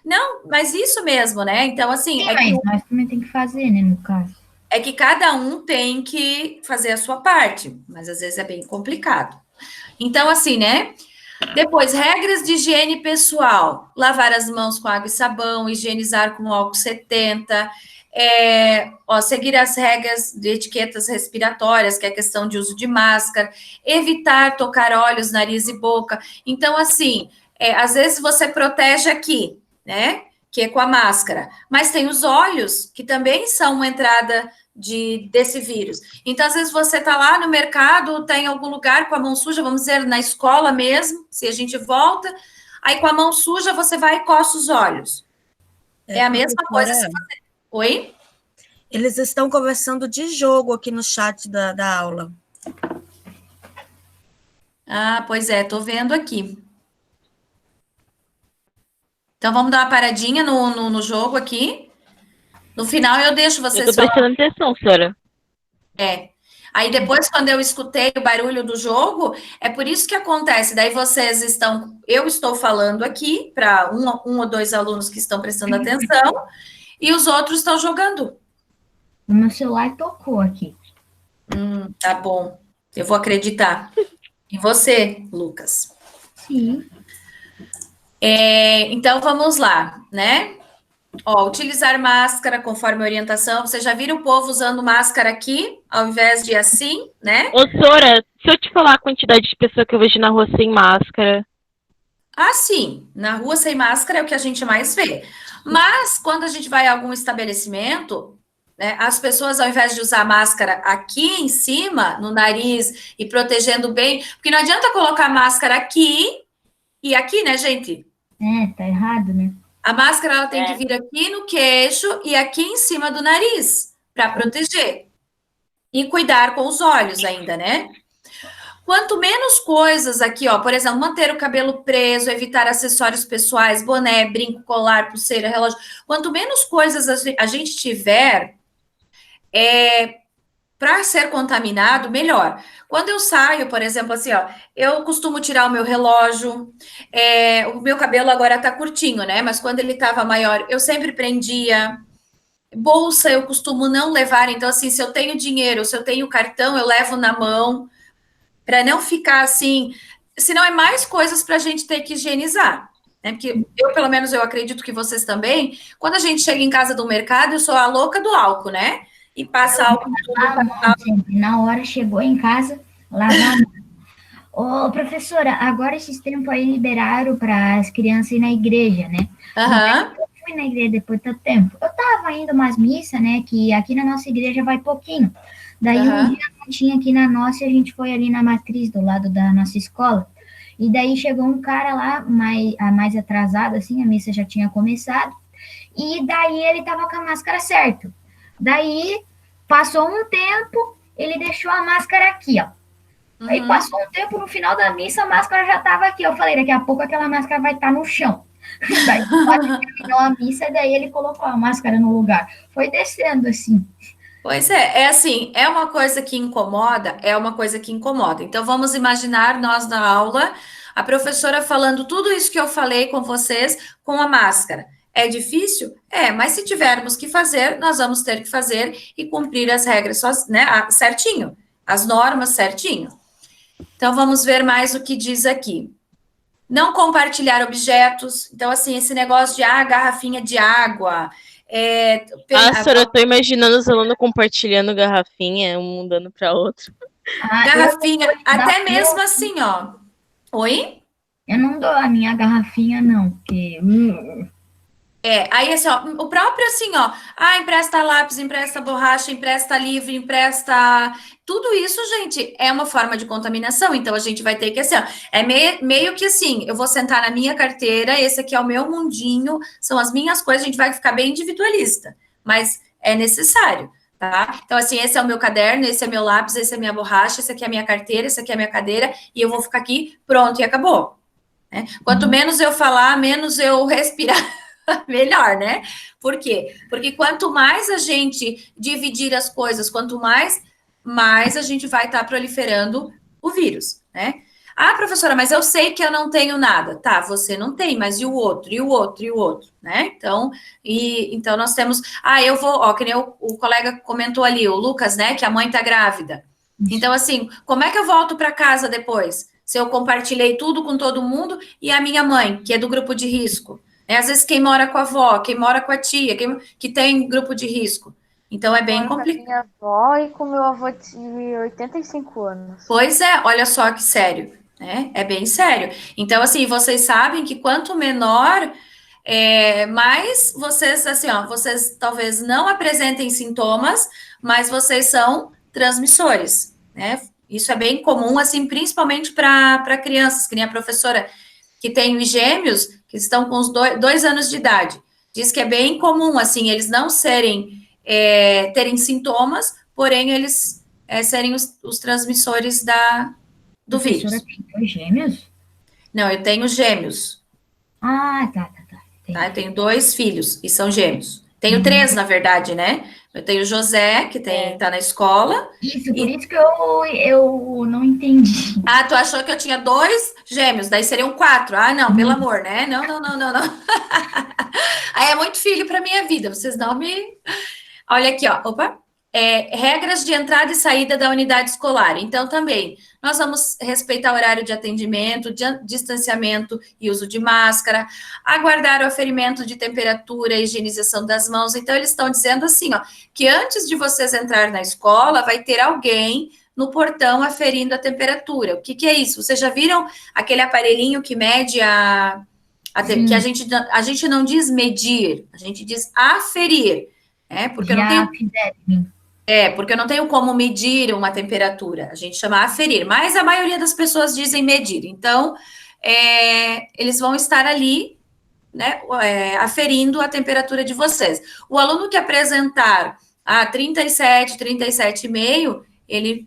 Não, mas isso mesmo, né? Então, assim... Sim, mas nós também tem que fazer, né, no caso. É que cada um tem que fazer a sua parte, mas às vezes é bem complicado. Então, assim, né? Depois, regras de higiene pessoal. Lavar as mãos com água e sabão, higienizar com álcool 70, seguir as regras de etiquetas respiratórias, que é a questão de uso de máscara, evitar tocar olhos, nariz e boca. Então, assim, às vezes você protege aqui, né? Que é com a máscara, mas tem os olhos, que também são uma entrada desse vírus. Então, às vezes, você está lá no mercado, está em algum lugar com a mão suja, vamos dizer, na escola mesmo, se a gente volta, aí com a mão suja, você vai e coça os olhos. É a mesma coisa se você... Oi? Eles estão conversando de jogo aqui no chat da aula. Pois é, estou vendo aqui. Então, vamos dar uma paradinha no jogo aqui. No final, eu deixo vocês... Eu tô prestando atenção, Sora. Aí, depois, quando eu escutei o barulho do jogo, é por isso que acontece. Daí, vocês estão... Eu estou falando aqui para um ou dois alunos que estão prestando atenção e os outros estão jogando. O meu celular tocou aqui. Tá bom. Eu vou acreditar em você, Lucas. Sim. Então, vamos lá, né? Utilizar máscara conforme a orientação. Vocês já viram o povo usando máscara aqui, ao invés de assim, né? Ô, Sora, se eu te falar a quantidade de pessoas que eu vejo na rua sem máscara... Sim. Na rua sem máscara é o que a gente mais vê. Mas, quando a gente vai a algum estabelecimento, né, as pessoas, ao invés de usar máscara aqui em cima, no nariz, e protegendo bem, porque não adianta colocar máscara aqui e aqui, né, gente? Tá errado, né? A máscara ela tem que vir aqui no queixo e aqui em cima do nariz, para proteger. E cuidar com os olhos ainda, né? Quanto menos coisas aqui, ó, por exemplo, manter o cabelo preso, evitar acessórios pessoais, boné, brinco, colar, pulseira, relógio. Quanto menos coisas a gente tiver, para ser contaminado, melhor. Quando eu saio, por exemplo, assim, ó, eu costumo tirar o meu relógio, o meu cabelo agora tá curtinho, né? Mas quando ele tava maior, eu sempre prendia. Bolsa eu costumo não levar, então, assim, se eu tenho dinheiro, se eu tenho cartão, eu levo na mão, para não ficar assim, senão é mais coisas para a gente ter que higienizar, né? Porque eu, pelo menos, eu acredito que vocês também, quando a gente chega em casa do mercado, eu sou a louca do álcool, né? E passa álcool. Sempre. Na hora chegou em casa, lavar a mão. Ô, professora, agora esses tempos aí liberaram para as crianças ir na igreja, né? Aham. Eu fui na igreja depois de tanto tempo. Eu tava indo umas missas, né? Que aqui na nossa igreja vai pouquinho. Daí um dia não tinha aqui na nossa e a gente foi ali na matriz, do lado da nossa escola. E daí chegou um cara lá, mais atrasado, assim, a missa já tinha começado. E daí ele tava com a máscara certo. Daí passou um tempo, ele deixou a máscara aqui, ó. Aí passou um tempo, no final da missa, a máscara já tava aqui. Eu falei, daqui a pouco aquela máscara vai estar no chão. Daí terminou a missa, daí ele colocou a máscara no lugar. Foi descendo, assim. Pois é assim, é uma coisa que incomoda, é uma coisa que incomoda. Então, vamos imaginar nós na aula, a professora falando tudo isso que eu falei com vocês com a máscara. É difícil? É, mas se tivermos que fazer, nós vamos ter que fazer e cumprir as regras, né, certinho, as normas certinho. Então, vamos ver mais o que diz aqui. Não compartilhar objetos. Então, assim, esse negócio de garrafinha de água. Senhora, eu tô imaginando os alunos compartilhando garrafinha, um dando para outro. Garrafinha, até mesmo assim, ó. Oi? Eu não dou a minha garrafinha, não, porque... Aí assim, ó, o próprio assim, ó, empresta lápis, empresta borracha, empresta livro, empresta... Tudo isso, gente, é uma forma de contaminação, então a gente vai ter que, assim, ó, meio que assim, eu vou sentar na minha carteira, esse aqui é o meu mundinho, são as minhas coisas, a gente vai ficar bem individualista, mas é necessário, tá? Então, assim, esse é o meu caderno, esse é meu lápis, esse é minha borracha, esse aqui é a minha carteira, esse aqui é a minha cadeira, e eu vou ficar aqui, pronto, e acabou. Né? Quanto menos eu falar, menos eu respirar, melhor, né? Por quê? Porque quanto mais a gente dividir as coisas, quanto mais a gente vai estar proliferando o vírus, né? Professora, mas eu sei que eu não tenho nada. Tá, você não tem, mas e o outro, e o outro, e o outro, né? Então nós temos... eu vou... que nem o colega comentou ali, o Lucas, né? Que a mãe tá grávida. Então, assim, como é que eu volto para casa depois? Se eu compartilhei tudo com todo mundo e a minha mãe, que é do grupo de risco. Às vezes quem mora com a avó, quem mora com a tia, que tem grupo de risco. Então é bem complicado. Com a minha avó e com meu avô de 85 anos. Pois é, olha só que sério, né? É bem sério. Então, assim, vocês sabem que quanto menor, mais vocês, assim, ó, vocês talvez não apresentem sintomas, mas vocês são transmissores, né? Isso é bem comum, assim, principalmente para crianças, que nem a professora que tem os gêmeos, que estão com os 2 anos de idade. Diz que é bem comum, assim, eles não terem sintomas, porém eles serem os transmissores do vírus. Professora tem 2 gêmeos? Não, eu tenho gêmeos. Tá. Eu tenho 2 filhos e são gêmeos. Tenho 3, na verdade, né? Eu tenho o José, que tá na escola. Isso, por isso que eu não entendi. Tu achou que eu tinha 2 gêmeos, daí seriam 4. Não, pelo amor, né? Não. Aí é muito filho para minha vida, vocês não me... Olha aqui, ó, regras de entrada e saída da unidade escolar. Então, também, nós vamos respeitar o horário de atendimento, distanciamento e uso de máscara, aguardar o aferimento de temperatura e higienização das mãos. Então, eles estão dizendo assim, ó, que antes de vocês entrar na escola, vai ter alguém no portão aferindo a temperatura. O que é isso? Vocês já viram aquele aparelhinho que mede que a gente não diz medir, a gente diz aferir. Porque eu não tenho... fizeram em mim. Porque eu não tenho como medir uma temperatura. A gente chama aferir, mas a maioria das pessoas dizem medir. Então, eles vão estar ali, né, aferindo a temperatura de vocês. O aluno que apresentar a 37, 37,5, ele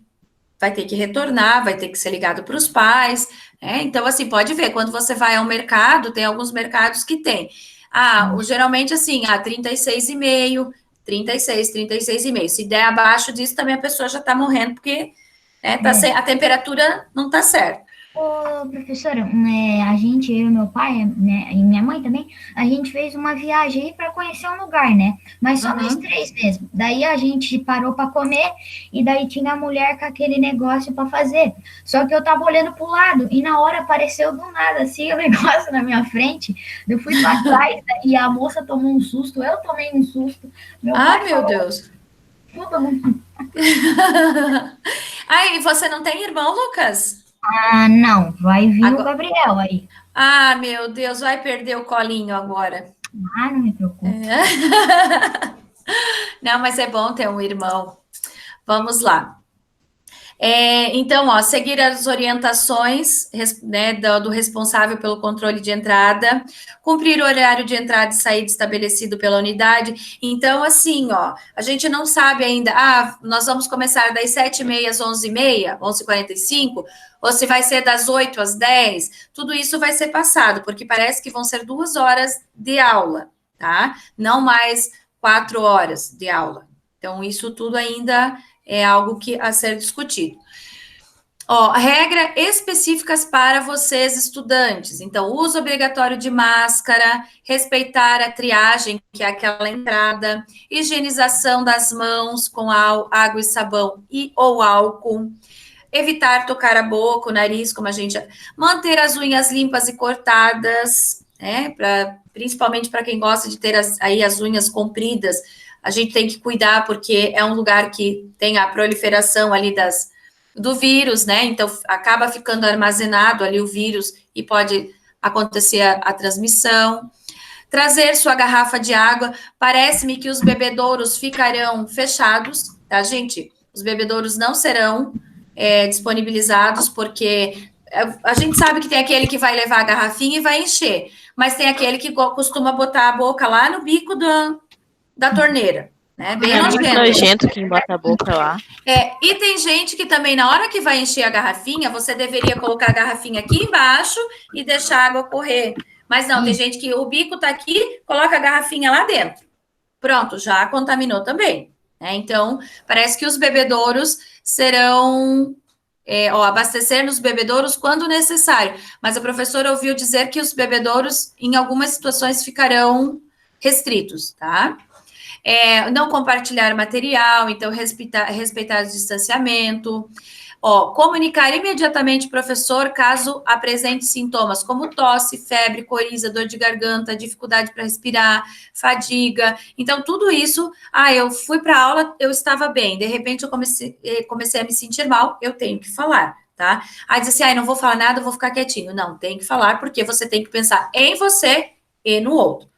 vai ter que retornar, vai ter que ser ligado para os pais, né? Então, assim, pode ver, quando você vai ao mercado, tem alguns mercados que tem. Geralmente, assim, 36,5, 36, 36,5. Se der abaixo disso, também a pessoa já está morrendo, porque a temperatura não está certa. Ô, professora, a gente, eu e meu pai, né, e minha mãe também, a gente fez uma viagem aí para conhecer um lugar, né? Mas só nós 3 mesmo. Daí a gente parou para comer e daí tinha a mulher com aquele negócio para fazer. Só que eu tava olhando pro lado e na hora apareceu do nada assim o negócio na minha frente. Eu fui para trás e a moça tomou um susto, eu tomei um susto. Meu Deus. Todo mundo. E você não tem irmão, Lucas? Não, vai vir o Gabriel aí. Meu Deus, vai perder o colinho agora. Não me preocupe. Não, mas é bom ter um irmão. Vamos lá. Então, seguir as orientações, né, do responsável pelo controle de entrada, cumprir o horário de entrada e saída estabelecido pela unidade. Então, assim, a gente não sabe ainda, nós vamos começar das 7h30 às 11h30, 11h45, ou se vai ser das 8 às 10, tudo isso vai ser passado, porque parece que vão ser 2 horas de aula, tá? Não mais 4 horas de aula. Então, isso tudo ainda é algo a ser discutido. Regras específicas para vocês, estudantes. Então, uso obrigatório de máscara, respeitar a triagem, que é aquela entrada, higienização das mãos com água e sabão ou álcool, evitar tocar a boca, o nariz, como a gente... Manter as unhas limpas e cortadas, né? Principalmente para quem gosta de ter as unhas compridas, a gente tem que cuidar, porque é um lugar que tem a proliferação ali do vírus, né? Então, acaba ficando armazenado ali o vírus e pode acontecer a transmissão. Trazer sua garrafa de água. Parece-me que os bebedouros ficarão fechados, tá, gente? Os bebedouros não serão disponibilizados, porque a gente sabe que tem aquele que vai levar a garrafinha e vai encher, mas tem aquele que costuma botar a boca lá no bico da torneira, né? Bem nojento quem bota a boca lá. E tem gente que também, na hora que vai encher a garrafinha, você deveria colocar a garrafinha aqui embaixo e deixar a água correr. Mas não, tem gente que o bico tá aqui, coloca a garrafinha lá dentro. Pronto, já contaminou também, né? Então, parece que os bebedouros serão... abastecer nos bebedouros quando necessário. Mas a professora ouviu dizer que os bebedouros, em algumas situações, ficarão restritos, tá? Não compartilhar material, então respeitar o distanciamento. Comunicar imediatamente ao professor caso apresente sintomas como tosse, febre, coriza, dor de garganta, dificuldade para respirar, fadiga. Então, tudo isso, eu fui para a aula, eu estava bem, de repente eu comecei a me sentir mal, eu tenho que falar, tá? Diz assim, não vou falar nada, eu vou ficar quietinho. Não, tem que falar, porque você tem que pensar em você e no outro.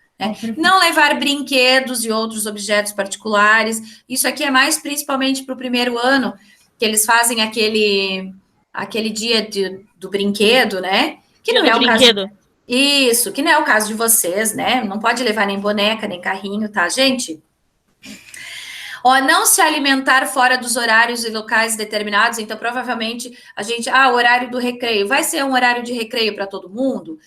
Não levar brinquedos e outros objetos particulares. Isso aqui é mais principalmente para o primeiro ano, que eles fazem aquele dia do brinquedo, né? Que não é o caso. Isso, que não é o caso de vocês, né? Não pode levar nem boneca, nem carrinho, tá, gente? Não se alimentar fora dos horários e locais determinados. Então, provavelmente, o horário do recreio. Vai ser um horário de recreio para todo mundo?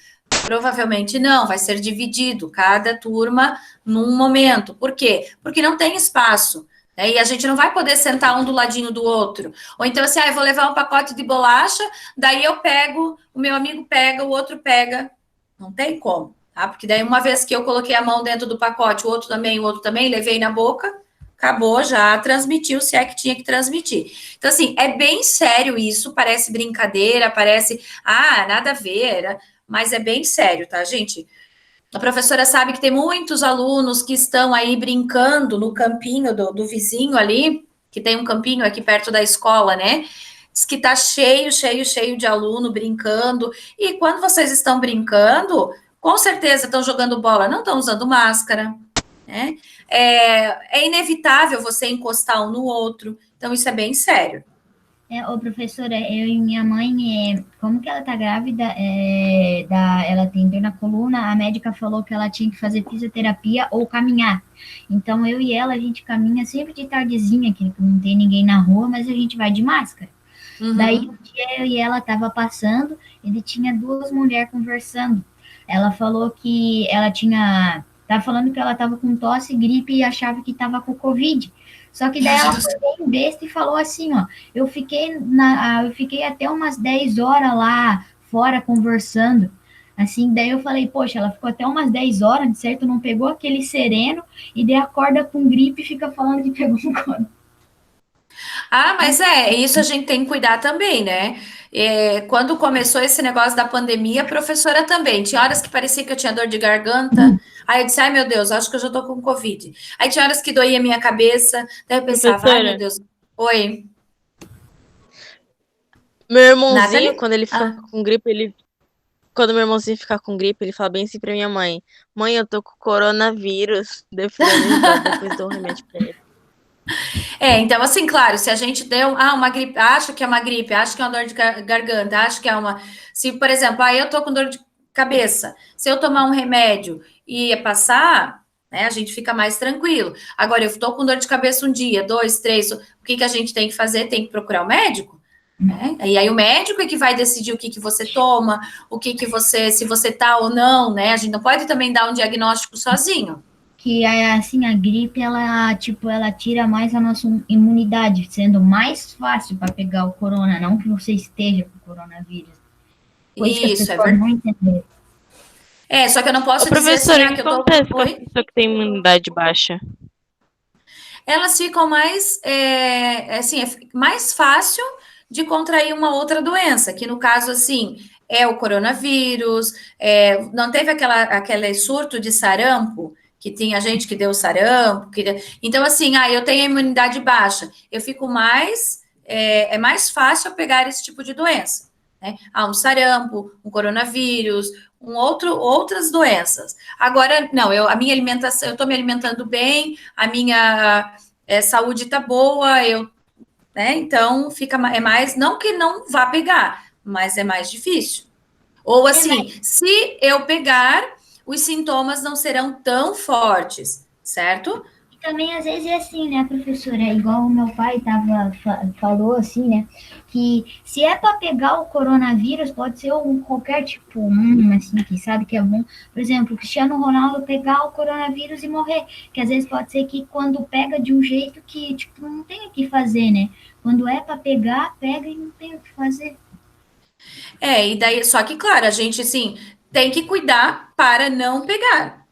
Provavelmente não, vai ser dividido, cada turma num momento. Por quê? Porque não tem espaço, né? E a gente não vai poder sentar um do ladinho do outro. Ou então, assim, eu vou levar um pacote de bolacha, daí eu pego, o meu amigo pega, o outro pega. Não tem como, tá? Porque daí uma vez que eu coloquei a mão dentro do pacote, o outro também, levei na boca, acabou, já transmitiu, se é que tinha que transmitir. Então, assim, é bem sério isso, parece brincadeira, parece, nada a ver, mas é bem sério, tá, gente? A professora sabe que tem muitos alunos que estão aí brincando no campinho do vizinho ali, que tem um campinho aqui perto da escola, né? Diz que tá cheio de aluno brincando. E quando vocês estão brincando, com certeza estão jogando bola, não estão usando máscara, né? É inevitável você encostar um no outro, então isso é bem sério. Ô, professora, eu e minha mãe, como que ela tá grávida, ela tem dor na coluna, a médica falou que ela tinha que fazer fisioterapia ou caminhar. Então, eu e ela, a gente caminha sempre de tardezinha, que não tem ninguém na rua, mas a gente vai de máscara. Daí, um dia eu e ela tava passando, ele tinha duas mulheres conversando. Ela falou que tava falando que ela tava com tosse, gripe e achava que tava com Covid. Só que daí ela foi bem besta e falou assim, ó, eu fiquei até umas 10 horas lá fora conversando. Assim, daí eu falei, poxa, ela ficou até umas 10 horas, de certo, não pegou aquele sereno e daí acorda com gripe e fica falando que pegou um corona. Mas isso a gente tem que cuidar também, né? Quando começou esse negócio da pandemia, a professora também. Tinha horas que parecia que eu tinha dor de garganta. Aí eu disse, ai meu Deus, acho que eu já tô com Covid. Aí tinha horas que doía a minha cabeça. Daí eu pensava, ai meu Deus. Oi. Meu irmãozinho, quando ele fica com gripe, quando meu irmãozinho ficar com gripe, ele fala bem assim pra minha mãe: Mãe, eu tô com coronavírus. Depois dou um remédio pra ele. Então, assim, claro, se a gente deu uma gripe, acho que é uma gripe, acho que é uma dor de garganta, acho que é uma. Se, por exemplo, eu tô com dor de cabeça, se eu tomar um remédio e passar, né, a gente fica mais tranquilo. Agora, eu tô com dor de cabeça um dia, 2, 3, o que a gente tem que fazer? Tem que procurar o médico. Né? E aí o médico é que vai decidir o que você toma, se você tá ou não, né? A gente não pode também dar um diagnóstico sozinho. Que assim, a gripe, ela tira mais a nossa imunidade, sendo mais fácil para pegar o corona, não que você esteja com o coronavírus. Isso, é verdade. Só que eu não posso dizer assim, que eu tô com a pessoa que tem imunidade baixa. Elas ficam mais, mais fácil de contrair uma outra doença, que no caso, assim, é o coronavírus, não teve aquele surto de sarampo, que tinha gente que deu sarampo, então, assim, eu tenho a imunidade baixa, eu fico mais, é mais fácil eu pegar esse tipo de doença, né? Um sarampo, um coronavírus, outras doenças. Agora, não, a minha alimentação, eu estou me alimentando bem, a minha saúde está boa, né? Então, é mais, não que não vá pegar, mas é mais difícil. Ou assim, se eu pegar, os sintomas não serão tão fortes, certo? E também, às vezes, é assim, né, professora? Igual o meu pai falou assim, né? Que se é para pegar o coronavírus, pode ser qualquer tipo, assim, que sabe que é bom. Por exemplo, o Cristiano Ronaldo pegar o coronavírus e morrer. Que às vezes pode ser que quando pega de um jeito que, tipo, não tem o que fazer, né? Quando é para pegar, pega e não tem o que fazer. E daí, só que, claro, a gente, assim, tem que cuidar para não pegar.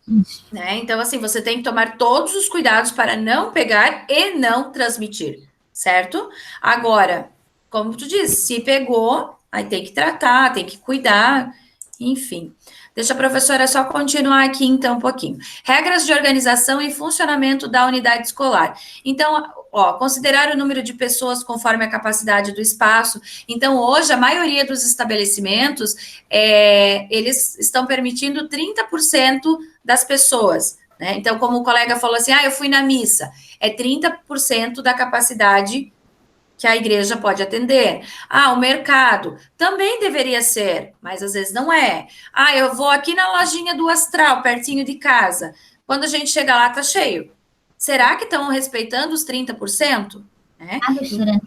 Né? Então, assim, você tem que tomar todos os cuidados para não pegar e não transmitir, certo? Agora, como tu disse, se pegou, aí tem que tratar, tem que cuidar, enfim. Deixa a professora só continuar aqui, então, um pouquinho. Regras de organização e funcionamento da unidade escolar. Então, considerar o número de pessoas conforme a capacidade do espaço. Então, hoje, a maioria dos estabelecimentos, eles estão permitindo 30% das pessoas, né? Então, como o colega falou assim, eu fui na missa, é 30% da capacidade que a igreja pode atender. O mercado também deveria ser, mas às vezes não é. Eu vou aqui na lojinha do Astral, pertinho de casa. Quando a gente chega lá, tá cheio. Será que estão respeitando os 30%? Professora,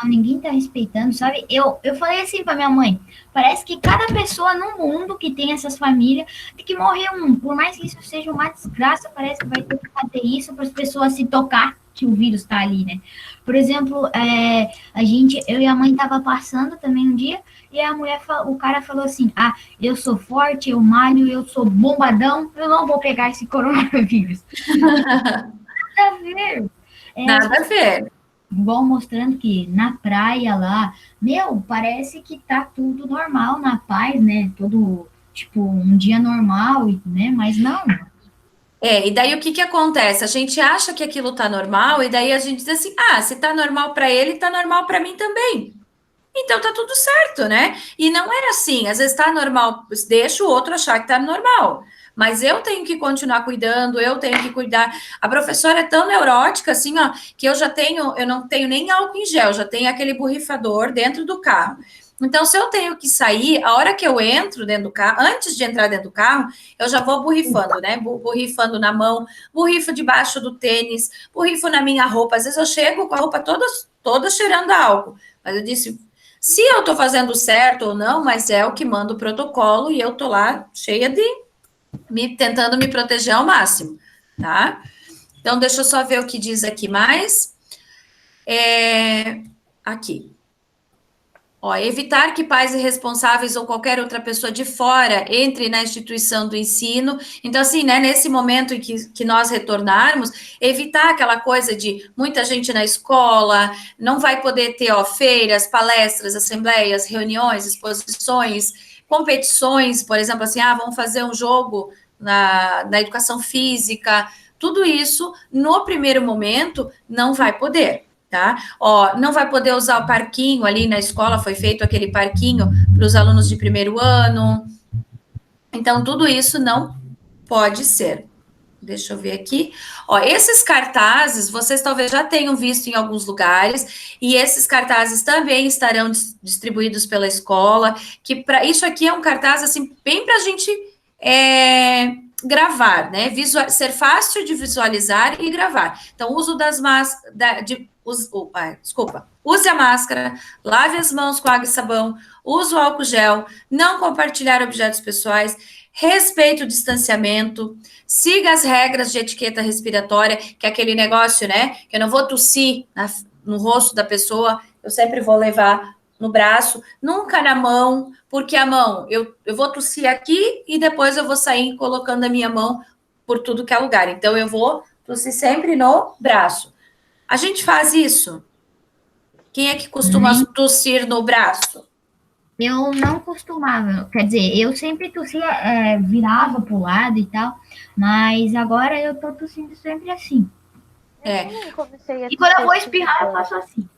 ninguém está respeitando, sabe? Eu falei assim para minha mãe, parece que cada pessoa no mundo que tem essas famílias tem que morrer por mais que isso seja uma desgraça, parece que vai ter que fazer isso para as pessoas se tocar que o vírus está ali, né? Por exemplo, eu e a mãe tava passando também um dia e o cara falou assim, eu sou forte, eu malho, eu sou bombadão, eu não vou pegar esse coronavírus. Nada a ver. Nada a ver. Igual mostrando que na praia lá, parece que tá tudo normal, na paz, né? Todo, tipo, um dia normal, né? Mas não. E daí o que acontece? A gente acha que aquilo tá normal, e daí a gente diz assim, se tá normal para ele, tá normal para mim também. então tá tudo certo, né? E não é assim, às vezes tá normal, deixa o outro achar que tá normal. Mas eu tenho que continuar cuidando, eu tenho que cuidar. A professora é tão neurótica, assim, ó, que eu não tenho nem álcool em gel, já tenho aquele borrifador dentro do carro. Então, se eu tenho que sair, a hora que eu entro dentro do carro, antes de entrar dentro do carro, eu já vou borrifando, né? Borrifando na mão, borrifo debaixo do tênis, borrifo na minha roupa. Às vezes eu chego com a roupa toda cheirando a álcool. Mas eu disse, se eu tô fazendo certo ou não, mas é o que manda o protocolo e eu tô lá cheia de tentando me proteger ao máximo, tá? Então, deixa eu só ver o que diz aqui mais. Aqui. Ó, evitar que pais irresponsáveis ou qualquer outra pessoa de fora entre na instituição do ensino. Então, assim, né, nesse momento em que nós retornarmos, evitar aquela coisa de muita gente na escola, não vai poder ter, ó, feiras, palestras, assembleias, reuniões, exposições, competições, por exemplo, assim, vamos fazer um jogo na educação física. Tudo isso, no primeiro momento, não vai poder. Tá? Ó, não vai poder usar o parquinho ali na escola, foi feito aquele parquinho para os alunos de primeiro ano. Então, tudo isso não pode ser. Deixa eu ver aqui. Ó, esses cartazes, vocês talvez já tenham visto em alguns lugares, e esses cartazes também estarão distribuídos pela escola, que para isso aqui é um cartaz, assim, bem para a gente gravar, né? Ser fácil de visualizar e gravar. Então, uso das máscaras, use a máscara, lave as mãos com água e sabão, use o álcool gel, não compartilhar objetos pessoais, respeite o distanciamento, siga as regras de etiqueta respiratória, que é aquele negócio, né? Que eu não vou tossir no rosto da pessoa, eu sempre vou levar no braço, nunca na mão, porque a mão, eu vou tossir aqui e depois eu vou sair colocando a minha mão por tudo que é lugar. Então, eu vou tossir sempre no braço. A gente faz isso? Quem é que costuma tossir no braço? Eu não costumava, quer dizer, eu sempre tossia, virava pro lado e tal, mas agora eu tô tossindo sempre assim. E quando eu vou espirrar, eu faço assim.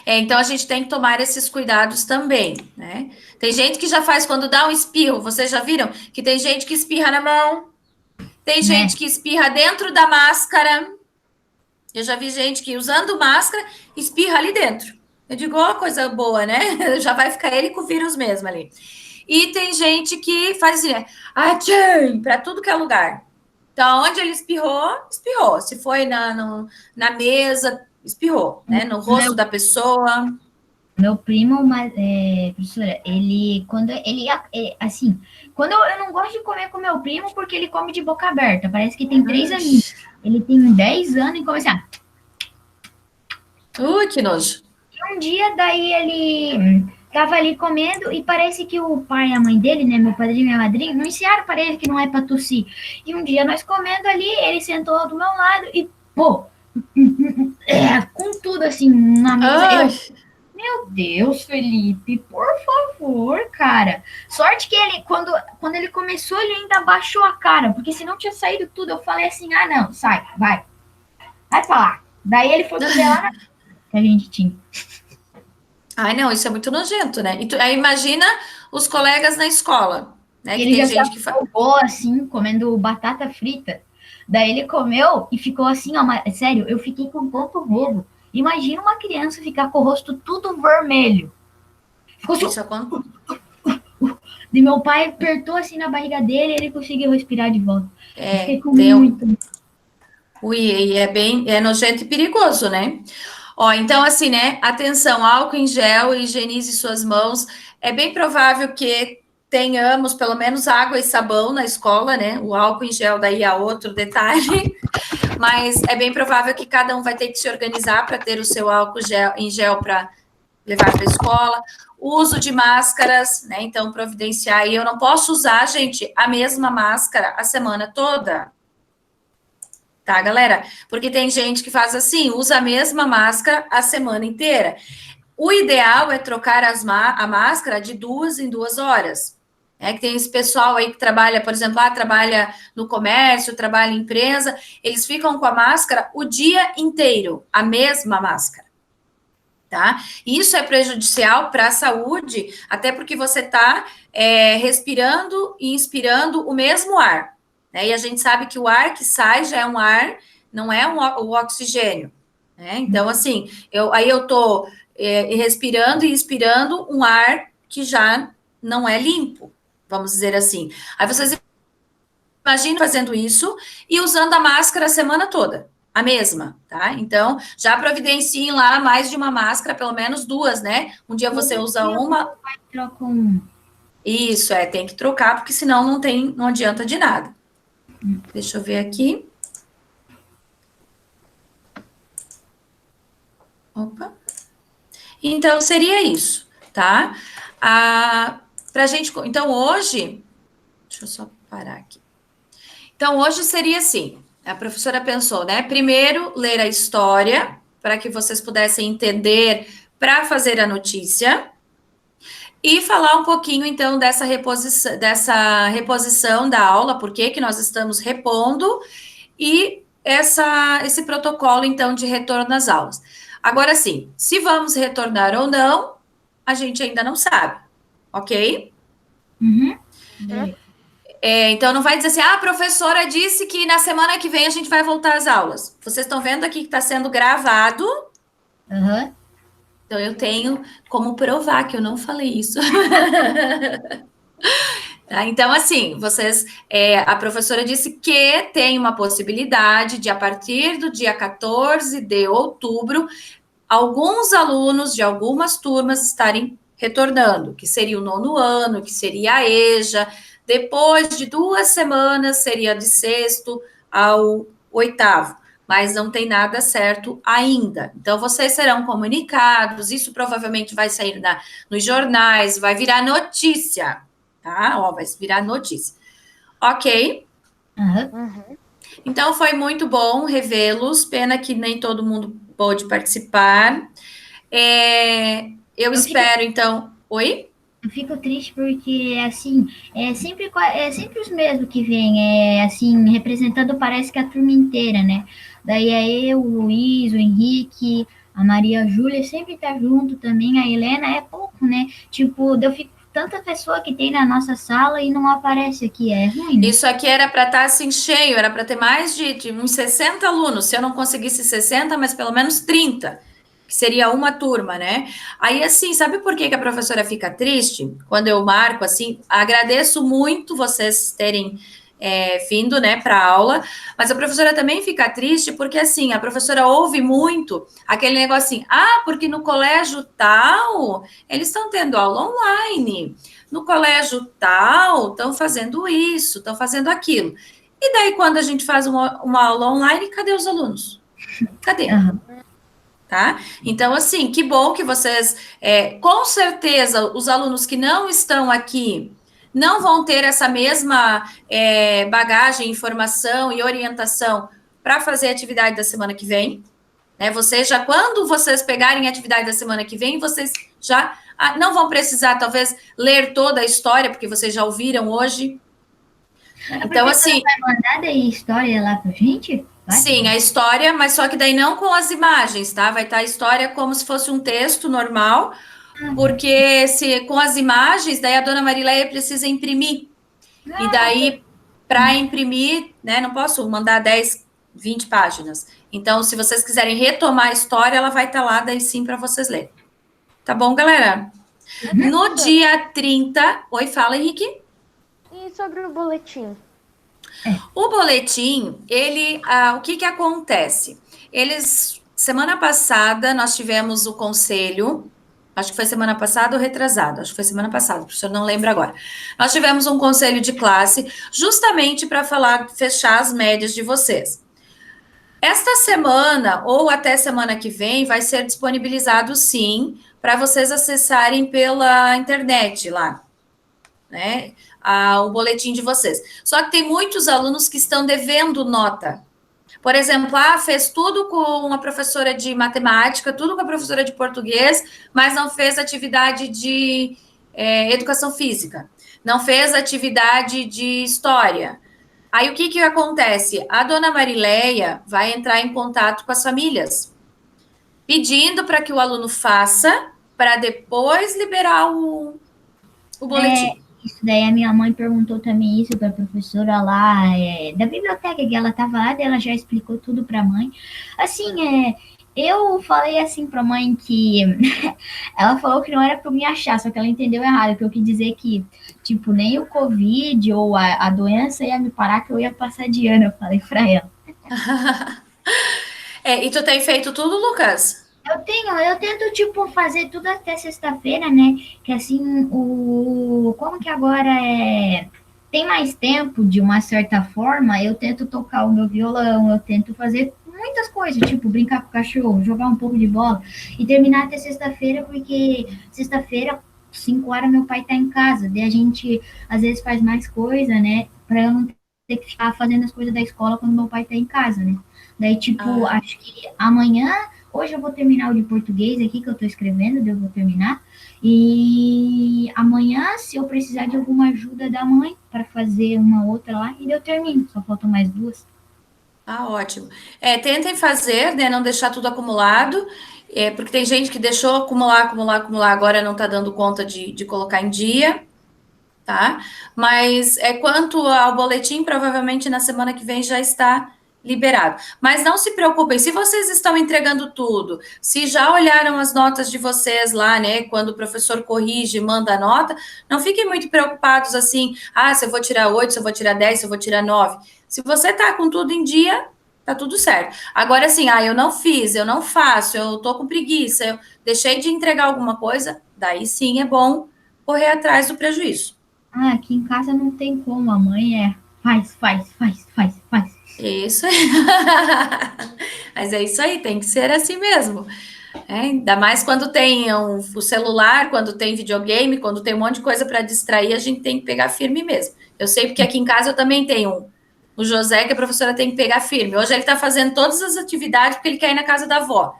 Então a gente tem que tomar esses cuidados também, né? Tem gente que já faz quando dá um espirro, vocês já viram? Que tem gente que espirra na mão, tem gente que espirra dentro da máscara. Eu já vi gente que usando máscara espirra ali dentro. Eu digo, ó, coisa boa, né? Já vai ficar ele com o vírus mesmo ali. E tem gente que faz assim, né? Para tudo que é lugar. Então, onde ele espirrou, espirrou. Se foi na mesa, espirrou, né? No rosto da pessoa. Meu primo, professora, quando eu não gosto de comer com meu primo porque ele come de boca aberta, parece que tem 3 aninhos. Ele tem 10 anos e come assim, que nojo. E um dia, daí ele tava ali comendo e parece que o pai e a mãe dele, né, meu padrinho e minha madrinha, não ensinaram para ele que não é para tossir. E um dia nós comendo ali, ele sentou do meu lado e, pô, com tudo assim na mesa. Meu Deus, Felipe, por favor, cara. Sorte que ele, quando ele começou, ele ainda abaixou a cara, porque senão tinha saído tudo. Eu falei assim, não, sai, vai pra lá. Daí ele foi comer lá na que a gente tinha. Ai, não, isso é muito nojento, né? Aí imagina os colegas na escola, né? Ele já gente que jogou assim, comendo batata frita. Daí ele comeu e ficou assim, ó, sério, eu fiquei com ponto rojo. Imagina uma criança ficar com o rosto tudo vermelho. Ficou assim. E meu pai apertou assim na barriga dele e ele conseguiu respirar de volta. Fiquei com muito. Ui, é nojento e perigoso, né? Ó, então assim, né? Atenção, álcool em gel, higienize suas mãos. É bem provável que tenhamos pelo menos água e sabão na escola, né? O álcool em gel daí é outro detalhe. Mas é bem provável que cada um vai ter que se organizar para ter o seu álcool em gel para levar para a escola. O uso de máscaras, né? Então, providenciar. E eu não posso usar, gente, a mesma máscara a semana toda. Tá, galera? Porque tem gente que faz assim, usa a mesma máscara a semana inteira. O ideal é trocar a máscara de 2 em 2 horas. Que tem esse pessoal aí que trabalha, por exemplo, trabalha no comércio, trabalha em empresa, eles ficam com a máscara o dia inteiro, a mesma máscara. tá? Isso é prejudicial para a saúde, até porque você está respirando e inspirando o mesmo ar, né? E a gente sabe que o ar que sai já é um ar, não é o oxigênio, né? Então, assim, eu estou respirando e inspirando um ar que já não é limpo, vamos dizer assim. Aí vocês imaginam fazendo isso e usando a máscara a semana toda. A mesma, tá? Então, já providenciem lá mais de uma máscara, pelo menos 2, né? Um dia você usa uma. Troca um. Isso, tem que trocar, porque senão não adianta de nada. Deixa eu ver aqui. Opa. Então, seria isso, tá? Pra gente. Então, hoje. Deixa eu só parar aqui. Então, hoje seria assim. A professora pensou, né? Primeiro, ler a história, para que vocês pudessem entender para fazer a notícia. E falar um pouquinho, então, dessa reposição da aula, por que nós estamos repondo, e esse protocolo, então, de retorno às aulas. Agora, sim, se vamos retornar ou não, a gente ainda não sabe, ok? Uhum. Então, não vai dizer assim, a professora disse que na semana que vem a gente vai voltar às aulas. Vocês estão vendo aqui que está sendo gravado. Uhum. Então, eu tenho como provar que eu não falei isso. Tá? Então, assim, a professora disse que tem uma possibilidade de, a partir do dia 14 de outubro, alguns alunos de algumas turmas estarem retornando, que seria o 9º ano, que seria a EJA. Depois de 2 semanas, seria de 6º ao 8º, mas não tem nada certo ainda. Então, vocês serão comunicados, isso provavelmente vai sair nos jornais, vai virar notícia, tá? Vai virar notícia. Ok? Uhum. Então, foi muito bom revê-los, pena que nem todo mundo pôde participar. Eu espero, então... Oi? Eu fico triste porque, assim, é sempre os mesmos que vêm, assim, representando parece que a turma inteira, né? Daí é eu, o Luiz, o Henrique, a Maria Júlia, sempre tá junto também, a Helena é pouco, né? Tipo, eu fico tanta pessoa que tem na nossa sala e não aparece aqui, é ruim, né? Isso aqui era para estar assim cheio, era para ter mais de uns 60 alunos, se eu não conseguisse 60, mas pelo menos 30, que seria uma turma, né? Aí, assim, sabe por que a professora fica triste? Quando eu marco, assim, agradeço muito vocês terem vindo, né, para a aula, mas a professora também fica triste porque, assim, a professora ouve muito aquele negócio assim, porque no colégio tal, eles estão tendo aula online, no colégio tal, estão fazendo isso, estão fazendo aquilo. E daí, quando a gente faz uma aula online, cadê os alunos? Cadê? Uhum. Tá? Então, assim, que bom que vocês, com certeza, os alunos que não estão aqui não vão ter essa mesma bagagem, informação e orientação para fazer a atividade da semana que vem. Né? Quando vocês pegarem a atividade da semana que vem, vocês já não vão precisar, talvez, ler toda a história, porque vocês já ouviram hoje. Então, assim... vai mandar daí história lá pra gente? Vai? Sim, a história, mas só que daí não com as imagens, tá? Vai estar a história como se fosse um texto normal, porque com as imagens, daí a dona Marileia precisa imprimir. E daí, para imprimir, né, não posso mandar 10, 20 páginas. Então, se vocês quiserem retomar a história, ela vai estar lá, daí sim, para vocês lerem. Tá bom, galera? No dia 30... Oi, fala, Henrique. E sobre o boletim? O boletim, o que acontece? Semana passada, nós tivemos o conselho, acho que foi semana passada ou retrasado, acho que foi semana passada, o professor não lembra agora. Nós tivemos um conselho de classe, justamente para fechar as médias de vocês. Esta semana, ou até semana que vem, vai ser disponibilizado, sim, para vocês acessarem pela internet lá, né? O boletim de vocês. Só que tem muitos alunos que estão devendo nota. Por exemplo, fez tudo com a professora de matemática, tudo com a professora de português, mas não fez atividade de educação física, não fez atividade de história. Aí, o que acontece? A dona Marileia vai entrar em contato com as famílias pedindo para que o aluno faça, para depois liberar o boletim. Isso daí a minha mãe perguntou também isso para a professora lá da biblioteca, que ela estava lá, daí ela já explicou tudo para a mãe. Assim, eu falei assim para a mãe que ela falou que não era para me achar, só que ela entendeu errado, que eu quis dizer que, tipo, nem o Covid ou a doença ia me parar, que eu ia passar de ano, eu falei para ela. E tu tem feito tudo, Lucas? Eu tento, tipo, fazer tudo até sexta-feira, né? Que assim, como que agora tem mais tempo, de uma certa forma, eu tento tocar o meu violão, eu tento fazer muitas coisas, tipo, brincar com o cachorro, jogar um pouco de bola, e terminar até sexta-feira, porque sexta-feira, 5 horas, meu pai tá em casa, daí a gente, às vezes, faz mais coisa, né? Pra eu não ter que ficar fazendo as coisas da escola quando meu pai tá em casa, né? Daí, tipo, acho que amanhã. Hoje eu vou terminar o de português aqui que eu estou escrevendo, eu vou terminar. E amanhã, se eu precisar de alguma ajuda da mãe para fazer uma outra lá, e eu termino. Só faltam mais 2. Ótimo. Tentem fazer, né? Não deixar tudo acumulado, porque tem gente que deixou acumular, agora não está dando conta de colocar em dia, tá? Mas quanto ao boletim, provavelmente na semana que vem já está liberado. Mas não se preocupem, se vocês estão entregando tudo, se já olharam as notas de vocês lá, né, quando o professor corrige, manda a nota, não fiquem muito preocupados assim, se eu vou tirar 8, se eu vou tirar 10, se eu vou tirar 9. Se você tá com tudo em dia, tá tudo certo. Agora, assim, eu não fiz, eu não faço, eu tô com preguiça, eu deixei de entregar alguma coisa, daí sim é bom correr atrás do prejuízo. Aqui em casa não tem como, a mãe faz. Isso aí. Mas é isso aí, tem que ser assim mesmo. Ainda mais quando tem o celular, quando tem videogame, quando tem um monte de coisa para distrair, a gente tem que pegar firme mesmo. Eu sei porque aqui em casa eu também tenho o José, que a professora tem que pegar firme. Hoje ele está fazendo todas as atividades porque ele quer ir na casa da avó.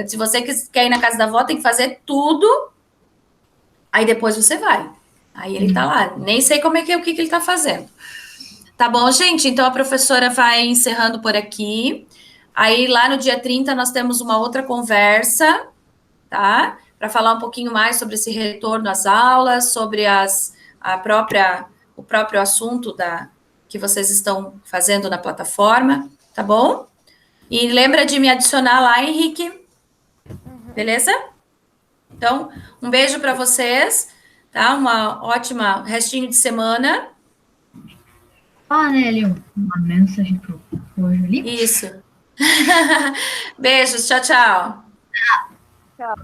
Se você quer ir na casa da avó, tem que fazer tudo, aí depois você vai. Aí ele tá lá. Nem sei o que ele tá fazendo. Tá bom, gente? Então a professora vai encerrando por aqui. Aí lá no dia 30 nós temos uma outra conversa, tá? Para falar um pouquinho mais sobre esse retorno às aulas, sobre o próprio assunto que vocês estão fazendo na plataforma, tá bom? E lembra de me adicionar lá, Henrique. Beleza? Então, um beijo para vocês, tá? Uma ótima restinho de semana. Nelly, uma mensagem pro Jolie. Isso. Beijos, tchau, tchau. Tchau.